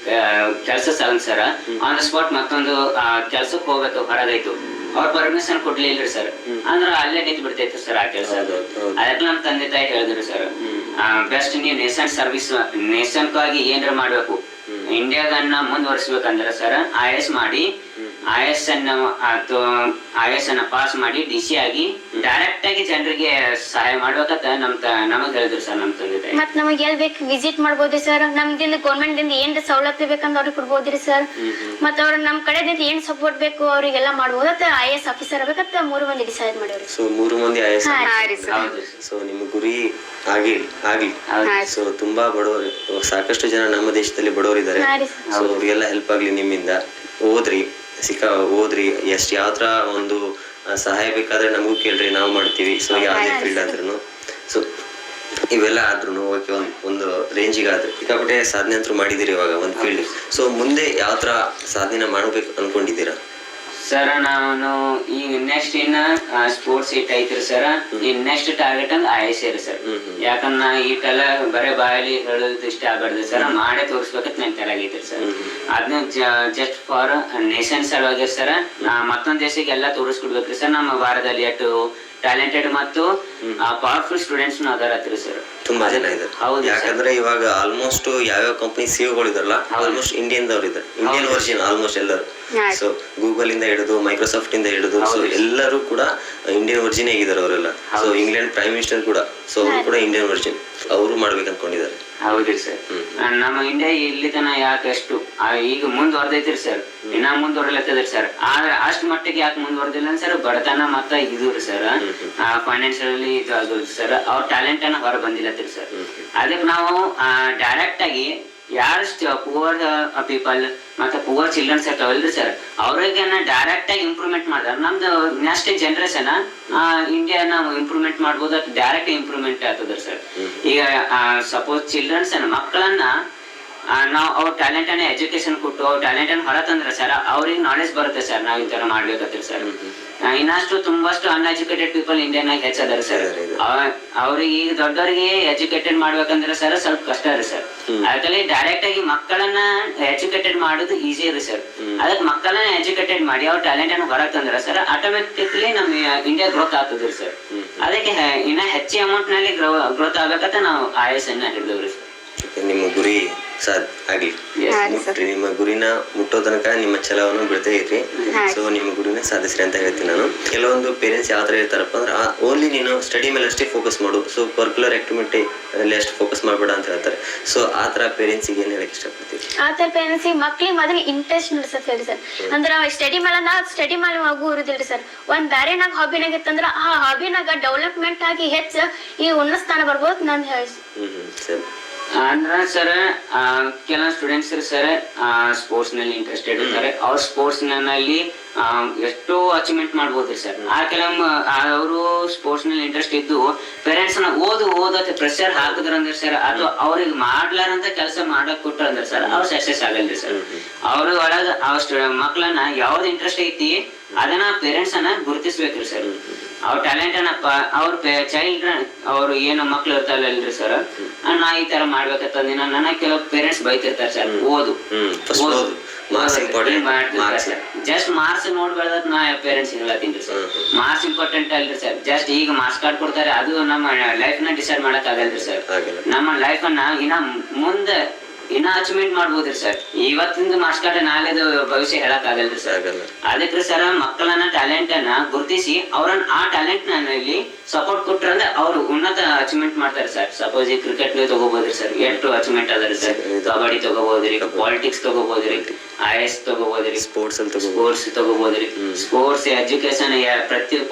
ಕೆಲಸ ಸರ್ ಆನ್ ದ ಸ್ಪಾಟ್ ಮತ್ತೊಂದು ಕೆಲ್ಸಕ್ಕೆ ಹೋಗ್ಬೇಕು ಹೊರಗಾಯ್ತು, ಅವ್ರ ಪರ್ಮಿಷನ್ ಕೊಡ್ಲಿಲ್ಲ ಸರ್, ಅಂದ್ರ ಅಲ್ಲೇ ನಿಂತು ಬಿಡ್ತೈತಿ ಸರ್ ಆ ಕೆಲಸ. ಅದಕ್ಕೆ ನಮ್ ತಂದೆ ತಾಯಿ ಹೇಳಿದ್ರು ಸರ್, ಬೆಸ್ಟ್ ನೀವು ನೇಷನ್ ಸರ್ವಿಸ್ ನೇಷನ್ಗಾಗಿ ಏನಾರ ಮಾಡ್ಬೇಕು, ಇಂಡಿಯಾಗನ್ನ ಮುಂದುವರಿಸ್ಬೇಕಂದ್ರೆ ಸರ್ IAS ಮಾಡಿ IAS ಅನ್ನ ಪಾಸ್ ಮಾಡಿ DC ಆಗಿ ಡೈರೆಕ್ಟ್ ಆಗಿ ಜನರಿಗೆ ಸಹಾಯ ಮಾಡ್ಬೇಕಂತ ನಮಗ್ ಹೇಳಿದ್ರು ಸರ್ ನಮ್ ತಂದೆ ತಾಯಿ. ಮತ್ ನಮಗ್ ಎಲ್ ಬೇಕು ವಿಸಿಟ್ ಮಾಡ್ಬೋದ್ರಿ ಸರ್, ನಮ್ದಿಂದ ಗೌರ್ಮೆಂಟ್ ದಿಂದ ಏನ್ ಸವಲತ್ತು ಬೇಕಂತ ಅವ್ರಿಗೆ ಕೊಡ್ಬೋದ್ರಿ ಸರ್. ಮತ್ತ ಅವ್ರ ನಮ್ ಕಡೆದಿಂದ ಏನ್ ಸಪೋರ್ಟ್ ಬೇಕು ಅವ್ರಿಗೆಲ್ಲ ಮಾಡ್ಬೋದ IAS ಆಫೀಸರ್ ಆಗ್ಬೇಕಂತ 3 ಮಂದಿ ಡಿಸೈಡ್ ಮಾಡಿವ್ರಿ. ಸೊ 3 ಮಂದಿ IAS. ಹೌದು ಸೊ ನಿಮ್ಮ ಗುರಿ ಆಗ್ಲಿ. ಸೊ ತುಂಬಾ ಬಡವರು, ಸಾಕಷ್ಟು ಜನ ನಮ್ಮ ದೇಶದಲ್ಲಿ ಬಡವರಿದ್ದಾರೆ. ಸೊ ಅವ್ರಿಗೆಲ್ಲ ಹೆಲ್ಪ್ ಆಗ್ಲಿ ನಿಮ್ಮಿಂದ. ಓದ್ರಿ ಎಷ್ಟ್ ಯಾವ್ದ್ರ ಒಂದು ಸಹಾಯ ಬೇಕಾದ್ರೆ ನಮಗೂ ಕೇಳ್ರಿ, ನಾವು ಮಾಡ್ತೀವಿ. ಸೊ ಯಾವ್ದೇ ಫೀಲ್ಡ್ ಆದ್ರೂ, ಸೊ ಇವೆಲ್ಲ ಆದ್ರೂ ಓಕೆ, ಒಂದು ರೇಂಜಿಗೆ ಆದ್ರೆ ಸಿಕ್ಕಾಪಟ್ಟೆ ಸಾಧನೆ ಅಂತೂ ಮಾಡಿದಿರಿ ಇವಾಗ ಒಂದ್ ಫೀಲ್ಡ್. ಸೊ ಮುಂದೆ ಯಾವ ತರ ಸಾಧನೆ ಮಾಡ್ಬೇಕು ಅನ್ಕೊಂಡಿದ್ದೀರಾ ಸರ್? ನಾನು ಈಗ ನೆಕ್ಸ್ಟ್ ಇನ್ನ ಸ್ಪೋರ್ಟ್ಸ್ ಇಟ್ ಐತ್ರಿ ಸರ್. ಈ ನೆಕ್ಸ್ಟ್ ಟಾರ್ಗೆಟ್ ಅಂದ್ರೆ IAS ಇರಿ ಸರ್. ಯಾಕಂದ್ರ ಈಟೆಲ್ಲ ಬರೇ ಬಾಯಲ್ಲಿ ಹೇಳೋದು ಇಷ್ಟ ಆಗ್ಬಾರ್ದು ಸರ್, ಮಾಡೇ ತೋರಿಸ್ಬೇಕಂತ ನನ್ ತಲೆಗೈತ್ರಿ ಸರ್. ಅದನ್ನ ಜಸ್ಟ್ ಫಾರ್ ನೇಷನ್ ಸಲುವಾಗಿ ಸರ್, ಮತ್ತೊಂದ್ ದೇಶಕ್ಕೆ ಎಲ್ಲ ತೋರಿಸ್ಕೊಡ್ಬೇಕ್ರಿ ಸರ್. ನಮ್ಮ ಭಾರತದಲ್ಲಿ ಎಷ್ಟು ಟ್ಯಾಲೆಂಟೆಡ್ ಮತ್ತು ಪವರ್ಫುಲ್ ಸ್ಟೂಡೆಂಟ್ಸ್ ಅದಾರತ್ರಿ ಸರ್. ತುಂಬಾ ಜನ ಇದ್ದಾರೆ. ಯಾಕಂದ್ರೆ ಇವಾಗ ಆಲ್ಮೋಸ್ಟ್ ಯಾವ್ಯಾವ ಕಂಪನಿ ಸಿಇಒಗಳು ಇದಾರಲ್ಲ ಆಲ್ಮೋಸ್ಟ್ ಇಂಡಿಯನ್ದವ್ರು ಇದ್ದಾರೆ, ಇಂಡಿಯನ್ ವರ್ಷನ್ ಆಲ್ಮೋಸ್ಟ್ ಎಲ್ಲರೂ. ಸೊ ಗೂಗಲ್ ಇಂದ ಹಿಡಿದು ಮೈಕ್ರೋಸಾಫ್ಟ್ ಇಂದ ಹಿಡಿದು ಸೊ ಎಲ್ಲರೂ ಕೂಡ ಇಂಡಿಯನ್ ವರ್ಜಿನ್ ಆಗಿದ್ದಾರೆ ಅವರೆಲ್ಲ. ಸೊ ಇಂಗ್ಲೆಂಡ್ ಪ್ರೈಮ್ ಮಿನಿಸ್ಟರ್ ಕೂಡ, ಸೊ ಅವರು ಕೂಡ ಇಂಡಿಯನ್ ವರ್ಜಿನ್, ಅವರು ಮಾಡ್ಬೇಕು ಅನ್ಕೊಂಡಿದ್ದಾರೆ. ಹೌದ್ರಿ ಸರ್. ನಮ್ಮ ಇಂಡಿಯಾ ಇಲ್ಲಿ ತನ ಯಾಕಷ್ಟು ಈಗ ಮುಂದುವರ್ದೈತ್ರಿ ಸರ್, ಇನ್ನ ಮುಂದುವರ್ಲತ್ತದ್ರಿ ಸರ್. ಆದ್ರೆ ಅಷ್ಟ್ ಮಟ್ಟಿಗೆ ಯಾಕೆ ಮುಂದುವರ್ದಿಲ್ಲ ಸರ್, ಬಡತನ ಮತ್ತ ಇದು ರೀ ಸರ್, ಫೈನಾನ್ಷಿಯಲಿ ಇದು ಆಗೋದು ಸರ್, ಅವ್ರ ಟ್ಯಾಲೆಂಟ್ ಅನ್ನ ಹೊರ ಬಂದಿಲ್ಲತ್ರಿ ಸರ್. ಅದಕ್ಕೆ ನಾವು ಡೈರೆಕ್ಟ್ ಆಗಿ ಯಾರು ಪುವರ್ ಪೀಪಲ್ ಮತ್ತೆ ಪುವರ್ ಚಿಲ್ಡ್ರನ್ಸ್ ಇರ್ತಾವಲ್ರಿ ಸರ್, ಅವ್ರಿಗೆ ಡೈರೆಕ್ಟ್ ಆಗಿ ಇಂಪ್ರೂವ್ಮೆಂಟ್ ಮಾಡಿದಾರೆ. ನಮ್ದು ನೆಕ್ಸ್ಟ್ ಜನರೇಷನ್ ಇಂಡಿಯಾನ ಇಂಪ್ರೂವ್ಮೆಂಟ್ ಮಾಡ್ಬೋದು, ಡೈರೆಕ್ಟ್ ಇಂಪ್ರೂವ್ಮೆಂಟ್ ಆಗ್ತದ್ರಿ ಸರ್. ಈಗ ಸಪೋಸ್ ಚಿಲ್ಡ್ರನ್ಸ್ ಮಕ್ಕಳನ್ನ ನಾವು ಅವ್ರ ಟ್ಯಾಲೆಂಟ್ ಅನ್ನ ಎಜುಕೇಶನ್ ಕೊಟ್ಟು ಅವ್ರ ಟ್ಯಾಲೆಂಟ್ ಅನ್ನ ಹೊರ ತಂದ್ರೆ ಸರ್ ಅವ್ರಿಗೆ ನಾಲೆಜ್ ಬರುತ್ತೆ ಸರ್, ನಾವ್ ಈ ತರ ಮಾಡ್ಬೇಕತ್ರಿ ಸರ್. ಇನ್ನಷ್ಟು ತುಂಬಷ್ಟು ಅನ್ಎಜುಕೇಟೆಡ್ ಪೀಪಲ್ ಇಂಡಿಯಾನಾಗ ಹೆಚ್ಚದಾರ ಸರ್. ಅವ್ರಿಗೆ ಈಗ ದೊಡ್ಡವರಿಗೆ ಎಜುಕೇಟೆಡ್ ಮಾಡ್ಬೇಕಂದ್ರೆ ಸರ್ ಸ್ವಲ್ಪ ಕಷ್ಟ ರೀ ಸರ್. ಅದಕ್ಕೆ ಡೈರೆಕ್ಟ್ ಆಗಿ ಮಕ್ಕಳನ್ನ ಎಜುಕೇಟೆಡ್ ಮಾಡೋದು ಈಸಿ ರೀ ಸರ್. ಅದಕ್ಕೆ ಮಕ್ಕಳನ್ನ ಎಜುಕೇಟೆಡ್ ಮಾಡಿ ಅವ್ರ ಟ್ಯಾಲೆಂಟ್ ಅನ್ನ ಹೊರ ತಂದ್ರೆ ಸರ್ ಆಟೋಮೆಟಿಕ್ಲಿ ನಮ್ ಇಂಡಿಯಾ ಗ್ರೋತ್ ಆಗ್ತದ್ರಿ ಸರ್. ಅದಕ್ಕೆ ಇನ್ನ ಹೆಚ್ಚಿನ ಅಮೌಂಟ್ ನಲ್ಲಿ ಗ್ರೋತ್ ಆಗ್ಬೇಕಂತ ನಾವು IAS ಅನ್ನ ಹಿಡಿದವ್ರಿ ಸರ್. ನಿಮ್ಮ ಗುರಿ ಆಗ್ಲಿ, ನಿಮ್ಮ ಗುರಿನ ಮುಟ್ಟೋ ತನಕ ನಿಮ್ಮ ಛಲವನ್ನು ಬಿಡದೇ ಇರ್ರಿ. ಸೊ ನಿಮ್ಮ ಗುರಿನ ಸಾಧಿಸ್ರಿ ಅಂತ ಹೇಳ್ತೀನಿ ನಾನು. ಕೆಲವೊಂದು ಪೇರೆಂಟ್ಸ್ ಯಾವ ತರ ಹೇಳ್ತಾರಪ್ಪ ಅಂದ್ರೆ ಓನ್ಲಿ ನೀನು ಸ್ಟಡಿ ಮೇಲೆ ಅಷ್ಟೇ ಫೋಕಸ್ ಮಾಡು, ಸೊ ಕರಿಕ್ಯುಲರ್ ಆಕ್ಟಿವಿಟಿ ಅಲ್ಲಿ ಅಷ್ಟು ಫೋಕಸ್ ಮಾಡ್ಬೇಡ ಅಂತ ಹೇಳ್ತಾರೆ. ಸೊ ಆ ತರ ಪೇರೆಂಟ್ಸ್ ಏನ್ ಹೇಳಕ್ ಇಷ್ಟಪಡ್ತೀವಿ? ಆ ತರ ಪೇರೆಂಟ್ಸ್ ಮಕ್ಳಿಗೆ ಮೊದಲು ಇಂಟ್ರೆಸ್ಟ್ ನಡ್ಸತ್ ಹೇಳಿ ಸರ್. ಅಂದ್ರೆ ಸ್ಟಡಿ ಮೇಲೆ ಮಗು ಇರುದಿಲ್ರಿ ಸರ್, ಒಂದ್ ಬ್ಯಾರೆನಾಗ ಹಾಬಿನಾಗ ಇತ್ತಂದ್ರ ಆ ಹಾಬಿನಾಗ ಡೆವಲಪ್ಮೆಂಟ್ ಆಗಿ ಹೆಚ್ಚ ಈ ಉನ್ನತ ಸ್ಥಾನ ಬರ್ಬೋದು ನಾನು ಹೇಳಿ. ಸರಿ. ಅಂದ್ರ ಸರ್ ಕೆಲವು ಸ್ಟೂಡೆಂಟ್ಸ್ ಸರ್ ಸ್ಪೋರ್ಟ್ಸ್ ನಲ್ಲಿ ಇಂಟ್ರೆಸ್ಟೆಡ್ ಇರ್ತಾರೆ. ಅವ್ರ ಸ್ಪೋರ್ಟ್ಸ್ ನಲ್ಲಿ ಎಷ್ಟು ಅಚೀವ್ಮೆಂಟ್ ಮಾಡ್ಬೋದ್ರಿ ಸರ್. ಕೆಲವೊಮ್ಮೆ ಅವರು ಸ್ಪೋರ್ಟ್ಸ್ ನಲ್ಲಿ ಇಂಟ್ರೆಸ್ಟ್ ಇದ್ದು ಪೇರೆಂಟ್ಸ್ ನ ಓದತ್ತೆ ಪ್ರೆಷರ್ ಹಾಕಿದ್ರಂದ್ರೆ ಸರ್, ಅದು ಅವ್ರಿಗೆ ಮಾಡ್ಲಾರಂತ ಕೆಲಸ ಮಾಡಕ್ ಕೊಟ್ರಂದ್ರೆ ಸರ್ ಅವ್ರು ಸಕ್ಸಸ್ ಆಗಲ್ರಿ ಸರ್. ಅವ್ರ ಒಳಗ ಮಕ್ಳನ್ನ ಯಾವ್ದು ಇಂಟ್ರೆಸ್ಟ್ ಐತಿ ಅದನ್ನ ಪೇರೆಂಟ್ಸ್ ಅನ್ನ ಗುರುತಿಸ್ಬೇಕ್ರಿ ಸರ್. ಅವ್ರ ಟ್ಯಾಲೆಂಟ್ ಅನ್ನ ಅವ್ರ ಚೈಲ್ಡ್ ಅವ್ರು ಏನು ಮಕ್ಳು ಇರ್ತಾರಲ್ರಿ ಸರ್, ನಾ ಈ ತರ ಮಾಡ್ಬೇಕಂತಂದಿ ನನ್ನ ಕೆಲವು ಪೇರೆಂಟ್ಸ್ ಬೈತಿರ್ತಾರೆ ಸರ್, ಓದು ಜಸ್ಟ್ ಮಾರ್ಕ್ಸ್ ನೋಡ್ಬೇಡ ನಾ ಪೇರೆಂಟ್ಸ್ ಹೇಳತ್ತೀನಿ ಸರ್. ಮಾರ್ಕ್ಸ್ ಇಂಪಾರ್ಟೆಂಟ್ ಅಲ್ರಿ ಸರ್, ಜಸ್ಟ್ ಈಗ ಮಾರ್ಕ್ಸ್ ಕಾರ್ಡ್ ಕೊಡ್ತಾರೆ ಅದು ನಮ್ಮ ಲೈಫ್ ನ ಡಿಸೈಡ್ ಮಾಡಕ್ ಆಗಲ್ರಿ ಸರ್. ನಮ್ಮ ಲೈಫ್ ಅನ್ನ ಮುಂದೆ ಇನ್ನ ಅಚೀವ್ಮೆಂಟ್ ಮಾಡ್ಬೋದ್ರಿ ಸರ್. ಇವತ್ತಿಂದ ಮಾರ್ಕ್ಸ್ ಕಾರ್ಡ್ ನಾಳೆದು ಭವಿಷ್ಯ ಹೇಳಕ್ ಆಗಲ್ರಿ ಸರ್. ಅದಕ್ಕೆ ಸರ್ ಮಕ್ಕಳನ್ನ ಟ್ಯಾಲೆಂಟ್ ಅನ್ನ ಗುರುತಿಸಿ ಅವ್ರನ್ನ ಆ ಟ್ಯಾಲೆಂಟ್ ನಲ್ಲಿ ಸಪೋರ್ಟ್ ಕೊಟ್ರಂದ್ರೆ ಅವ್ರು ಉನ್ನತ ಅಚೀವ್ಮೆಂಟ್ ಮಾಡ್ತಾರೆ ಸರ್. ಸಪೋಸ್ ಈ ಕ್ರಿಕೆಟ್ ತಗೋಬೋದ್ರಿ ಸರ್, ಎಷ್ಟು ಅಚೀವ್ಮೆಂಟ್ ಅದಾರಿ ಸರ್. ಕಬಡ್ಡಿ ತಗೋಬೋದ್ರಿ, ಪಾಲಿಟಿಕ್ಸ್ ತಗೋಬೋದ್ರಿ, IAS ತಗೋಬೋದ್ರಿ, ಸ್ಪೋರ್ಟ್ಸ್ ತಗೋಬೋದ್ರಿ, ಸ್ಪೋರ್ಟ್ಸ್ ಎಜುಕೇಶನ್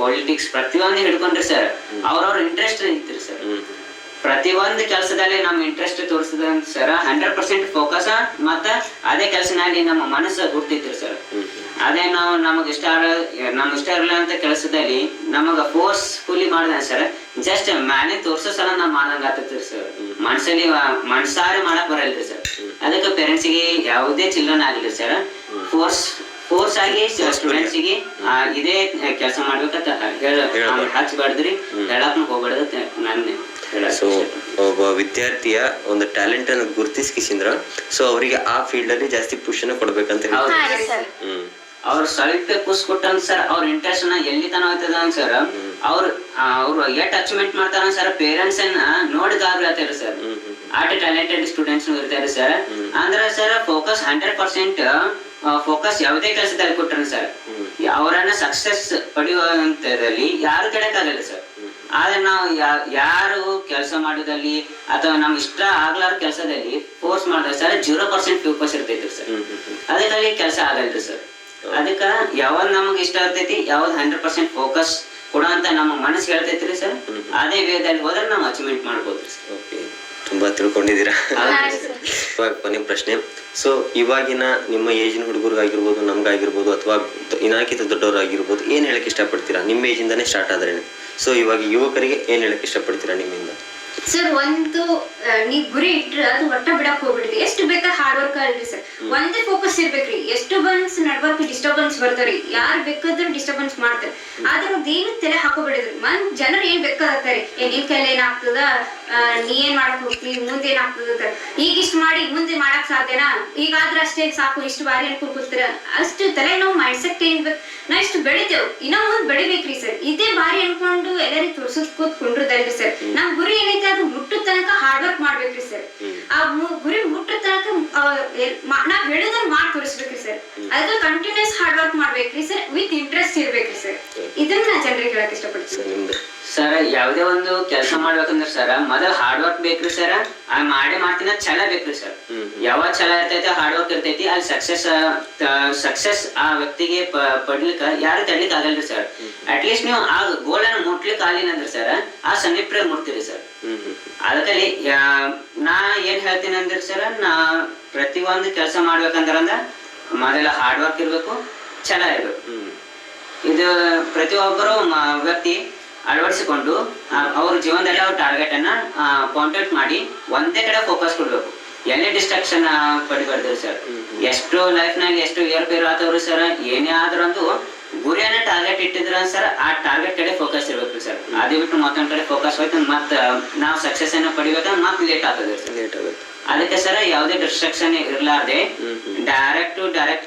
ಪಾಲಿಟಿಕ್ಸ್ ಪ್ರತಿಯೊಂದು ಹಿಡ್ಕೊಂಡ್ರಿ ಸರ್. ಅವ್ರವ್ರ ಇಂಟ್ರೆಸ್ಟ್ ಐತ್ರಿ ಸರ್. ಪ್ರತಿಯೊಂದು ಕೆಲಸದಲ್ಲಿ ನಮ್ಮ ಇಂಟ್ರೆಸ್ಟ್ ತೋರಿಸಿದ ಸರ್ 100% ಫೋಕಸ್ ಮತ್ತ ಅದೇ ಕೆಲಸನಲ್ಲಿ ನಮ್ಮ ಮನಸ್ಸು ಗುರ್ತಿದ್ರು ಸರ್. ಅದೇ ನಾವು ನಮಗ್ ಇಷ್ಟ ಇರಲ್ಲ ಅಂತ ಕೆಲಸದಲ್ಲಿ ನಮಗ ಫೋರ್ಸ್ಫುಲಿ ಮಾಡಿದ ಸರ್ ಜಸ್ಟ್ ಮ್ಯಾಲೆ ತೋರ್ಸೋ ಸಲ ನಾವ್ ಮಾಡಂಗ ಆಗ್ತೈತ್ರಿ ಸರ್. ಮನ್ಸಾರೆ ಮಾಡಕ್ ಬರಲ್ರಿ ಸರ್. ಅದಕ್ಕೆ ಪೇರೆಂಟ್ಸಿಗೆ ಯಾವುದೇ ಚಿಲ್ಡ್ರನ್ ಆಗಲಿ ಸರ್ ಫೋರ್ಸ್ ಆಗಿ ಸ್ಟೂಡೆಂಟ್ಸಿಗೆ ಇದೇ ಕೆಲಸ ಮಾಡ್ಬೇಕಂತ ಹಚ್ಬಾರ್ದ್ರಿ, ಹೇಳಕ್ ಹೋಗ್ಬಾರ್ದು ನನ್ನ. ಸೊ ಒಬ್ಬ ವಿದ್ಯಾರ್ಥಿಯ ಒಂದು ಟ್ಯಾಲೆಂಟ್ ಅನ್ನು ಗುರುತಿಸ್ಕಿಸಿದ್ರ ಸೊ ಅವರಿಗೆ ಆ ಫೀಲ್ಡ್ ಅಲ್ಲಿ ಜಾಸ್ತಿ ಪುಷ್ ಅನ್ನ ಕೊಡ್ಬೇಕಂತ ಹೇಳ್ತಾರೆ. ಅವ್ರು ಸ್ವಲ್ಪ ಪುಷ್ ಕೊಟ್ಟಂಗ ಸರ್ ಅವ್ರ ಇಂಟ್ರೆಸ್ಟ್ ನ ಎಲ್ಲಿ ತನ ಹೋಗ್ತದ ಸರ್ ಅವ್ರು ಎಷ್ಟ್ ಅಚೀವ್ಮೆಂಟ್ ಮಾಡ್ತಾರ ಸರ್ ಪೇರೆಂಟ್ಸ್ ಅನ್ನ ನೋಡಿ ಗಾಬರಿ ಆಗ್ತಾರೆ ಸರ್. ಆಟ ಟ್ಯಾಲೆಂಟೆಡ್ ಸ್ಟೂಡೆಂಟ್ಸ್ ಇರ್ತಾರೆ ಸರ್. ಅಂದ್ರೆ ಸರ್ ಫೋಕಸ್ 100% ಫೋಕಸ್ ಯಾವುದೇ ಕೆಲಸದಲ್ಲಿ ಕೊಟ್ಟರು ಸರ್ ಅವರನ್ನ ಸಕ್ಸಸ್ ಪಡೆಯುವಂತದಲ್ಲಿ ಯಾರು ಕೆಡಕ್ಕಾಗಲ್ಲ ಸರ್. ಆದ್ರೆ ನಾವು ಯಾರು ಕೆಲಸ ಮಾಡೋದಲ್ಲಿ ಅಥವಾ ನಮ್ ಇಷ್ಟ ಆಗ್ಲಾರ ಕೆಲಸದಲ್ಲಿ ಫೋರ್ಸ್ ಮಾಡಿದ್ರೆ ಸರ್ 0% ಫೋಕಸ್ ಇರ್ತೈತಿ ಸರ್. ಅದಕ್ಕಾಗಿ ಕೆಲಸ ಆಗಲ್ರಿ ಸರ್. ಅದಕ್ಕ ಯಾವ್ದು ನಮಗ್ ಇಷ್ಟ ಇರ್ತೈತಿ ಯಾವ್ದು 100% ಫೋಕಸ್ ಕೊಡೋ ಅಂತ ನಮ್ಮ ಮನಸ್ಸು ಹೇಳ್ತೈತ್ರಿ ಸರ್. ಅದೇ ವೇದಲ್ಲಿ ಹೋದ್ರೆ ನಾವು ಅಚೀವ್ಮೆಂಟ್ ಮಾಡ್ಬೋದ್ರಿ ಸರ್. ಓಕೆ, ತುಂಬಾ ತಿಳ್ಕೊಂಡಿದ್ದೀರಾ. ಇವಾಗ ಕೊನೆ ಪ್ರಶ್ನೆ. ಸೊ ಇವಾಗಿನ ನಿಮ್ಮ ಏಜಿನ ಹುಡುಗರಿಗಾಗಿರ್ಬೋದು ನಮ್ಗಾಗಿರ್ಬೋದು ಅಥವಾ ಇನ್ನಾಕಿತ ದೊಡ್ಡವರಾಗಿರ್ಬೋದು ಏನ್ ಹೇಳಕ್ ಇಷ್ಟಪಡ್ತೀರಾ? ನಿಮ್ಮ ಏಜಿಂದಾನೇ ಸ್ಟಾರ್ಟ್ ಆದ್ರೆ ಸೊ ಇವಾಗ ಯುವಕರಿಗೆ ಏನ್ ಹೇಳಕ್ ಇಷ್ಟಪಡ್ತೀರಾ ನಿಮ್ಮಿಂದ? ಸರ್ ಒಂದು ನೀವ್ ಗುರಿ ಇಟ್ರ ಅದು ಒಟ್ಟ ಬಿಡಕ್ ಹೋಗ್ಬಿಡ್ರಿ. ಎಷ್ಟು ಬೇಕಾದ ಹಾರ್ಡ್ ವರ್ಕ್ ಅಲ್ರಿ ಸರ್. ಒಂದೇ ಫೋಕಸ್ ಇರ್ಬೇಕ್ರಿ. ಎಷ್ಟು ಬನ್ಸ್ ನಡ್ವರ್ಕ್ ಡಿಸ್ಟರ್ಬೆನ್ಸ್ ಬರ್ತಾರಿ, ಯಾರು ಬೇಕಾದ್ರೂ ಡಿಸ್ಟರ್ಬೆನ್ಸ್ ಮಾಡ್ತಾರೆ. ಆದ್ರೆ ಅದೇನು ತಲೆ ಹಾಕೋಬಿಡಿದ್ರಿ. ಜನರು ಏನ್ ಬೇಕಾಗತ್ತಾರೆ, ನಿನ್ ಕೈಲಿ ಏನಾಗ್ತದ, ನೀ ಏನ್ ಮಾಡಕ್ ಹೋಗ್ತಿ, ಮುಂದೆ ಏನಾಗ್ತದ, ಈಗ ಇಷ್ಟ ಮಾಡಿ ಮುಂದೆ ಮಾಡಕ್ ಸಾಧ್ಯನಾ, ಈಗಾದ್ರೆ ಅಷ್ಟೇ ಸಾಕು, ಇಷ್ಟು ಬಾರಿ ಅನ್ಕೊಂಡ್ ಕೂತಾರ. ಅಷ್ಟು ತಲೆ ನಾವು ಮೈಂಡ್ ಸೆಟ್ ಏನ್ ಬೇಕು, ನಾವ್ ಇಷ್ಟು ಬೆಳಿತೇವ್ ಇನ್ನ ಮುಂದ್ ಬೆಳಿಬೇಕ್ರಿ ಸರ್. ಇದೇ ಬಾರಿ ಅನ್ಕೊಂಡು ಎಲ್ಲರಿಗೂ ತೋರ್ಸೋದ್ ಕೂತ್ಕೊಂಡ್ರದಲ್ರಿ ಸರ್. ನಮ್ ಗುರಿ ಏನೈತೆ ಅದು ಮುಟ್ಟು ತನಕ ಹಾರ್ಡ್ ವರ್ಕ್ ಮಾಡ್ಬೇಕ್ರಿ ಸರ್. ಆ ಗುರಿ ಮುಟ್ಟೋ ತನಕ ನಾವ್ ಹೇಳೋದನ್ನ ಮಾಡಿ ತೋರಿಸ್ಬೇಕ್ರಿ ಸರ್. ಅದಕ್ಕೆ ಕಂಟಿನ್ಯೂಸ್ ಹಾರ್ಡ್ ವರ್ಕ್ ಮಾಡ್ಬೇಕ್ರಿ ಸರ್, ವಿತ್ ಇಂಟ್ರೆಸ್ಟ್ ಇರ್ಬೇಕ್ರಿ ಸರ್. ಇದನ್ನ ನಾ ಜನರಿಗೆ ಹೇಳಕ್ ಇಷ್ಟಪಡ್ತೀನಿ ಸರ್. ಯಾವ್ದೇ ಒಂದು ಕೆಲಸ ಮಾಡ್ಬೇಕಂದ್ರೆ ಸರ್ ಮೊದಲ್ ಹಾರ್ಡ್ ವರ್ಕ್ ಬೇಕ್ರಿ ಸರ್. ಮಾಡ್ತೀನಿ ಛಲ ಬೇಕ್ರಿ ಸರ್. ಯಾವಾಗ ಛಲ ಇರ್ತೈತಿ ಹಾರ್ಡ್ ವರ್ಕ್ ಇರ್ತೈತಿ ಅಲ್ಲಿ ಸಕ್ಸಸ್ ಆ ವ್ಯಕ್ತಿಗೆ ಪಡ್ಲಿಕ್ಕ ಯಾರು ತಡ್ಲಿಕ್ ಆಗಲ್ರಿ ಸರ್. ಅಟ್ಲೀಸ್ಟ್ ನೀವು ಆ ಗೋಲ್ ಅನ್ನ ಮುಟ್ಲಿಕ್ಕೆ ಆಗಿಲ್ಲ ಅಂದ್ರೆ ಸರ್ ಆ ಸಮೀಪ ಮುಟ್ತೀರಿ ಸರ್. ಅದಕ್ಕಲ್ಲಿ ನಾ ಏನ್ ಹೇಳ್ತೀನಿ ಅಂದ್ರೆ ಸರ್ ನಾ ಪ್ರತಿಯೊಂದು ಕೆಲಸ ಮಾಡ್ಬೇಕಂದ್ರ ಮೊದಲ ಹಾರ್ಡ್ ವರ್ಕ್ ಇರ್ಬೇಕು, ಛಲ ಇರ್ಬೇಕು. ಇದು ಪ್ರತಿಯೊಬ್ಬರು ವ್ಯಕ್ತಿ ಅಳವಡಿಸಿಕೊಂಡು ಅವ್ರ ಜೀವನದಲ್ಲಿ ಅವ್ರ ಟಾರ್ಗೆಟ್ ಅನ್ನ ಪಾಯಿಂಟ್ ಮಾಡಿ ಒಂದೇ ಕಡೆ ಫೋಕಸ್ ಕೊಡ್ಬೇಕು. ಎಲ್ಲಿ ಡಿಸ್ಟ್ರಾಕ್ಷನ್ ಪಡಿಬಾರ್ದು ಸರ್. ಎಷ್ಟು ಲೈಫ್ ನಲ್ಲಿ ಎಷ್ಟು ಏರ್ಪೇರು ಆತವ್ರು ಸರ್. ಏನೇ ಆದ್ರೊಂದು ಗುರಿಯನ್ನ ಟಾರ್ಗೆಟ್ ಇಟ್ಟಿದ್ರ ಸರ್ ಆ ಟಾರ್ಗೆಟ್ ಕಡೆ ಫೋಕಸ್ ಇರ್ಬೇಕು ಸರ್. ಅದೇ ಬಿಟ್ಟು ಮತ್ತೊಂದ್ ಕಡೆ ಫೋಕಸ್ ಹೋಯ್ತು ಮತ್ ನಾವ್ ಸಕ್ಸಸ್ ಅನ್ನ ಪಡಿಬೇಕಂದ್ರೆ ಮತ್ ಲೇಟ್ ಆಗ್ತದೆ ಸರ್. ಅದಕ್ಕೆ ಸರ್ ಯಾವ್ದೇ ಡಿಸ್ಟ್ರಾಕ್ಷನ್ ಇರ್ಲಾರ್ದೆ ಡೈರೆಕ್ಟ್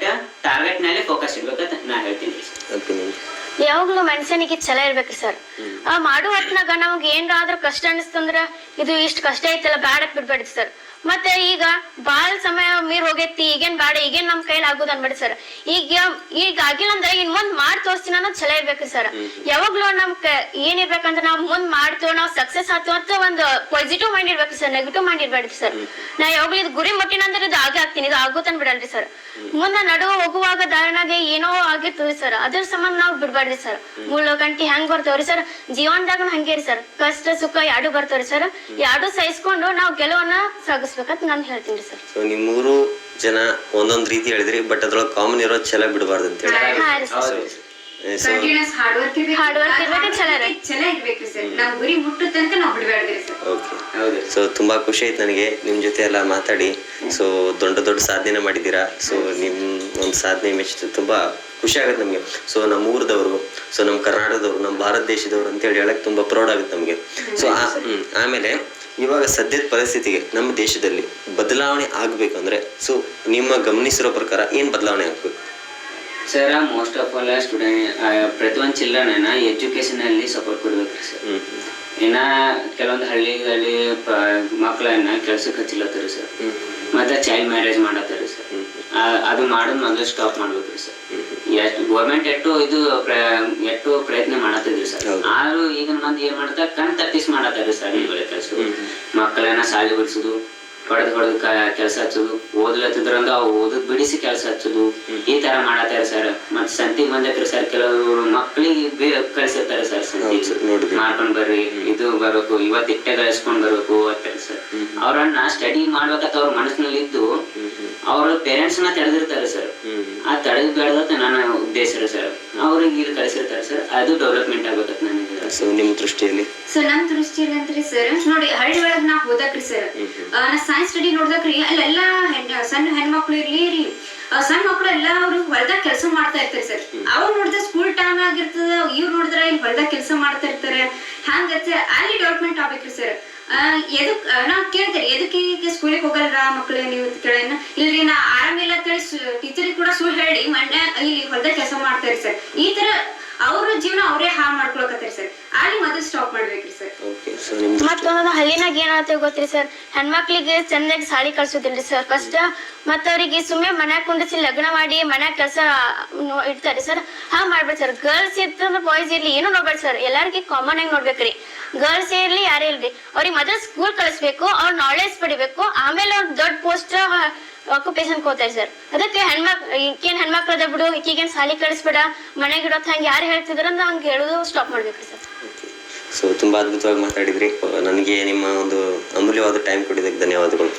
ಟಾರ್ಗೆಟ್ ನಲ್ಲಿ ಫೋಕಸ್ ಇರ್ಬೇಕಂತ ನಾ ಹೇಳ್ತೀನಿ. ಯಾವಾಗ್ಲೂ ಮನುಷ್ಯನಿಗೆ ಛಲ ಇರ್ಬೇಕ್ರಿ ಸರ್. ಮಾಡೋ ಹೊತ್ನಾಗ ನಮ್ಗೆ ಏನಾದ್ರೂ ಕಷ್ಟ ಅನಿಸ್ತಂದ್ರ ಇದು ಇಷ್ಟ ಕಷ್ಟ ಐತಲ್ಲ ಬ್ಯಾಡಕ್ ಬಿಡ್ಬೇಡಿ ಸರ್. ಮತ್ತೆ ಈಗ ಬಾಳ ಸಮಯ ಮೀರ್ ಹೋಗೈತಿ, ಈಗೇನ್ ಬೇಡ, ಈಗೇನ್ ನಮ್ ಕೈಲಿ ಆಗುದ್ ಅನ್ಬೇಡಿ ಸರ್. ಈಗ ಆಗಿಲ್ಲ ಅಂದ್ರೆ ಇನ್ ಮುಂದ್ ಮಾಡಿ ತೋರಿಸ್ತೀನಿ ಅನ್ನೋದು ಛಲ ಇರ್ಬೇಕ್ರಿ ಸರ್. ಯಾವಾಗ್ಲೂ ಏನಿರ್ಬೇಕಂದ್ರೆ ನಾವ್ ಮುಂದ್ ಮಾಡ್ತೇವ್, ನಾವ್ ಸಕ್ಸಸ್ ಆಗ್ತೇವ ಅಂತ ಒಂದು ಪಾಸಿಟಿವ್ ಮೈಂಡ್ ಇರ್ಬೇಕ್ರಿ ಸರ್, ನೆಗೆಟಿವ್ ಮೈಂಡ್ ಇರ್ಬೇಡ್ರಿ ಸರ್. ನಾ ಯಾವಾಗ್ಲೂ ಇದು ಗುರಿ ಮುಟ್ಟಿನ ಅಂದ್ರೆ ಇದು ಆಗ್ತೀನಿ, ಇದು ಆಗುತ್ತನ್ ಬಿಡಲ್ರಿ ಸರ್. ಮುಂದೆ ನಡುವ ಹೋಗುವಾಗ ದಾರಿನಾಗೆ ಏನೋ ಆಗಿರ್ತದೆ ಸರ್, ಅದ್ರ ಸಂಬಂಧ ನಾವ್ ಬಿಡ್ಬಾರ್ರಿ ಸರ್. ಮುಳ್ಳು ಗಂಟಿ ಹೆಂಗ್ ಬರ್ತವ್ರಿ ಸರ್, ಜೀವನದಾಗ ಹಂಗೇರಿ ಸರ್. ಕಷ್ಟ ಸುಖ ಎರಡು ಬರ್ತವ್ರಿ ಸರ್. ಎರಡು ಸಹಿಸ್ಕೊಂಡು ನಾವ್ ಗೆಲುವನ್ನ ಸಾಗಿಸ್ಬೇಕಂತ ನಾನು ಹೇಳ್ತೀನಿ ಸರ್. ಸೊ ನಿಮ್ 3 ಜನ ಒಂದೊಂದ್ ರೀತಿ ಹೇಳಿದ್ರಿ, ಬಟ್ ಅದ್ರೊಳಗೆ ಕಾಮನ್ ಇರೋ ಛಲ ಬಿಡಬಾರ್ದು ಅಂತ ಹೇಳಿ. ಕಂಟಿನ್ಯೂಸ್ ಹಾರ್ಡ್ ವರ್ಕ್ ಇರ್ಬೇಕು, ಛಲ ಇರ್ಬೇಕ್ರಿ ಸರ್. ನಾವ್ ಗುರಿ ಮುಟ್ಟೋ ತನಕ ನಾವ್ ಬಿಡಬಾರ್ದ್ರಿ ಸರ್. ಓಕೆ, ಸೊ ತುಂಬಾ ಖುಷಿ ಆಯ್ತು ನನಗೆ ನಿಮ್ ಜೊತೆ ಎಲ್ಲ ಮಾತಾಡಿ. ಸೊ ದೊಡ್ಡ ಸಾಧನೆ ಮಾಡಿದ್ದೀರಾ. ಸೊ ನಿಮ್ ಒಂದು ಸಾಧನೆ ಮೆಚ್ಚು ತುಂಬಾ ಖುಷಿ ಆಗುತ್ತೆ ನಮ್ಗೆ. ಸೊ ನಮ್ಮ ಊರದವರು, ಸೊ ನಮ್ಮ ಕರ್ನಾಟಕದವರು, ನಮ್ಮ ಭಾರತ ದೇಶದವರು ಅಂತ ಹೇಳಿ ಹೇಳಕ್ ತುಂಬಾ ಪ್ರೌಡ್ ಆಗುತ್ತೆ ನಮ್ಗೆ. ಸೊ ಆಮೇಲೆ ಇವಾಗ ಸದ್ಯದ ಪರಿಸ್ಥಿತಿಗೆ ನಮ್ಮ ದೇಶದಲ್ಲಿ ಬದಲಾವಣೆ ಆಗ್ಬೇಕಂದ್ರೆ ಸೊ ನಿಮ್ಮ ಗಮನಿಸಿರೋ ಪ್ರಕಾರ ಏನ್ ಬದಲಾವಣೆ ಆಗ್ಬೇಕು ಸರ್? ಮೋಸ್ಟ್ ಆಫ್ ಆಲ್ ಪ್ರತಿಯೊಂದು ಚಿಲ್ಡ್ರನ್ ಎಜುಕೇಶನ್ ಅಲ್ಲಿ ಸಪೋರ್ಟ್ ಕೊಡ್ಬೇಕ್ರಿ ಸರ್. ಇನ್ನ ಕೆಲವೊಂದು ಹಳ್ಳಿಗಳಲ್ಲಿ ಮಕ್ಕಳನ್ನ ಕೆಲ್ಸಕ್ಕೆ ಹಚ್ಚಿಲತ್ತಾರ ಸರ್. ಮತ್ತೆ ಚೈಲ್ಡ್ ಮ್ಯಾರೇಜ್ ಮಾಡತ್ತಾರ ಸರ್. ಅದು ಮಾಡೋದು ಮೊದಲು ಸ್ಟಾಪ್ ಮಾಡ್ಬೇಕ್ರಿ ಸರ್. ಎಷ್ಟು ಗೌರ್ಮೆಂಟ್ ಎಷ್ಟು ಪ್ರಯತ್ನ ಮಾಡತ್ತಿದ್ರಿ ಸರ್. ಆದ್ರೂ ಈಗಿನ ಮಂದಿ ಏನ್ ಮಾಡ್ತಾರ ಕಣ್ ತಪ್ಪಿಸ್ ಮಾಡತ್ತಾರ ಸರ್. ಈ ವೇಳೆ ಕೆಲಸ ಮಕ್ಕಳನ್ನ ಶಾಲೆ ಬಿಡಿಸೋದು, ಹೊಡೆದು ಕೆಲಸ ಹಚ್ಚೋದು, ಓದ್ಲತ್ತಿದ್ರಂಗ ಓದದ್ ಬಿಡಿಸಿ ಕೆಲಸ ಹಚ್ಚೋದು, ಈ ತರ ಮಾಡತ್ತಾರ ಸರ್. ಮತ್ ಸಂತಿ ಬಂದಕ್ರಿ ಸರ್ ಕೆಲವರು ಮಕ್ಳಿಗೆ ಕಳ್ಸಿರ್ತಾರೆ ಸರ್ ಸಂತಿ ಹೌದು sir, ನೋಡಿದ್ವಿ. ಮಾಡ್ಕೊಂಡ್ ಬರ್ರಿ ಇದು ಬರ್ಬೇಕು ಇವತ್ತು ಇಟ್ಟೆ ಗಳಿಸ್ಕೊಂಡ್ ಬರ್ಬೇಕು ಅಂತಾರೆ ಸರ್. ಅವ್ರನ್ನ ಸ್ಟಡಿ ಮಾಡ್ಬೇಕಂತ ಅವ್ರ ಮನಸ್ಸಿನಲ್ಲಿ ಇದ್ದು ಅವ್ರ ಪೇರೆಂಟ್ಸ್ ನ ತಡೆದಿರ್ತಾರೆ ಸರ್. ಆ ತಡೆದು ಬೆಳೆದ ನನ್ನ ಉದ್ದೇಶ ಸರ್. ಅವ್ರಿಗೆ ಇಲ್ಲಿ ಕಳಿಸಿರ್ತಾರೆ ಸರ್, ಅದು ಡೆವಲಪ್ಮೆಂಟ್ ಆಗ್ಬೇಕಂತ ನನಗೆ. ಸೊ ನಿಮ್ಮ ದೃಷ್ಟಿಯಲ್ಲಿ ಸೊ ನಮ್ ದೃಷ್ಟಿಯಲ್ಲಿ ಅಂತ್ರಿ ಸರ್ ನೋಡಿ ಹಳ್ಳಿ ಒಳಗ್ ನಾ ಹೋದಕ್ರಿ ಸರ್ ನಾ ಸೈನ್ಸ್ ಸ್ಟಡಿ ನೋಡ್ದಕ್ರಿ ಅಲ್ಲೆಲ್ಲಾ ಸಣ್ಣ ಹೆಣ್ಮಕ್ಳು ಇರ್ಲಿ ಸಣ್ಣ ಮಕ್ಳು ಎಲ್ಲಾ ಅವ್ರು ಹೊಲ್ದಾಗ ಕೆಲಸ ಮಾಡ್ತಾ ಇರ್ತಾರೆ ಸರ್. ಅವ್ರು ನೋಡಿದ್ರೆ ಸ್ಕೂಲ್ ಟೈಮ್ ಆಗಿರ್ತದ, ಇವ್ರು ನೋಡಿದ್ರೆ ಇಲ್ಲಿ ಹೊಲ್ದಾಗ ಕೆಲಸ ಮಾಡ್ತಾ ಇರ್ತಾರೆ. ಹಂಗತ್ತೆ ಅಲ್ಲಿ ಡೆವಲಪ್ಮೆಂಟ್ ಆಗ್ಬೇಕ್ರಿ ಸರ್. ಎದಕ್ ನಾ ಕೇಳ್ತೇನೆ ಎದಕ್ಕೆ ಈಗ ಸ್ಕೂಲಿಗೆ ಹೋಗಲ್ರ ಮಕ್ಳು ನೀವು ಕೇಳೇನ ಇಲ್ರಿ ನಾ ಆರಾಮಿಲ್ಲ ಅಂತೇಳಿ ಟೀಚರಿಗೆ ಕೂಡ ಸುಳ್ಳು ಹೇಳಿ ಮಣ್ಣೆ ಇಲ್ಲಿ ಹೊಲ್ದಾಗ ಕೆಲಸ ಮಾಡ್ತಾರೆ ಸರ್. ಈ ತರ ಅವ್ರ ಜೀವನ ಅವರೇ ಹಾಳು ಮಾಡ್ಕೊಳಕತ್ತಾರೆ ಸರ್. ಅಲ್ಲಿ ಮೊದಲು ಸ್ಟಾಪ್ ಮಾಡ್ಬೇಕ್ರಿ ಸರ್. ಮತ್ತೊಂದು ಹಳ್ಳಿನಾಗ ಏನಾಗ್ತೇವೆ ಗೊತ್ತ್ರಿ ಸರ್, ಹೆಣ್ಮಕ್ಳಿಗೆ ಚಂದಾಗಿ ಸಾಲಿ ಕಳ್ಸೋದಿಲ್ರಿ ಸರ್ ಫಸ್ಟ್. ಮತ್ತ ಅವ್ರಿಗೆ ಸುಮ್ಮನೆ ಮನ್ಯಾಗ ಕುಂಡಿಸಿ ಲಗ್ನ ಮಾಡಿ ಮನ್ಯಾಗ ಕೆಲಸ ಇಡ್ತಾರೆ ಸರ್. ಹಂಗ್ ಮಾಡ್ಬೇಡಿ ಸರ್. ಗರ್ಲ್ಸ್ ಇರ್ತಂದ್ರ ಬಾಯ್ಸ್ ಇರ್ಲಿ ಏನು ನೋಡ್ಬೇಡಿ ಸರ್, ಎಲ್ಲಾರ್ಗಿ ಕಾಮನ್ ಆಗಿ ನೋಡ್ಬೇಕ್ರಿ. ಗರ್ಲ್ಸ್ ಇರ್ಲಿ ಯಾರೇ ಇಲ್ರಿ, ಅವ್ರಿಗೆ ಮೊದಲು ಸ್ಕೂಲ್ ಕಳಿಸ್ಬೇಕು, ಅವ್ರ ನಾಲೆಜ್ ಪಡಿಬೇಕು, ಆಮೇಲೆ ಅವ್ರ ದೊಡ್ಡ ಪೋಸ್ಟ್ ಆಕ್ಯುಪೇಷನ್ ಹೋಗ್ತಾರೆ ಸರ್. ಅದಕ್ಕೆ ಈಕೇನ್ ಹೆಣ್ಮಕ್ಳು ಅದ ಬಿಡು, ಈಗೇನ್ ಸಾಲಿ ಕಳಿಸ್ಬೇಡ ಮನೆಗೆ ಇಡೋತ್ ಹಂಗೆ ಯಾರು ಹೇಳ್ತಿದ್ರ ಹಂಗೆ ಹೇಳೋದು ಸ್ಟಾಪ್ ಮಾಡ್ಬೇಕ್ರಿ ಸರ್. ಸೊ ತುಂಬಾ ಅದ್ಭುತವಾಗಿ ಮಾತಾಡಿದ್ರಿ. ನನಗೆ ನಿಮ್ಮ ಒಂದು ಅಮೂಲ್ಯವಾದ ಟೈಮ್ ಕೊಟ್ಟಿದ್ದಕ್ಕೆ ಧನ್ಯವಾದಗಳು.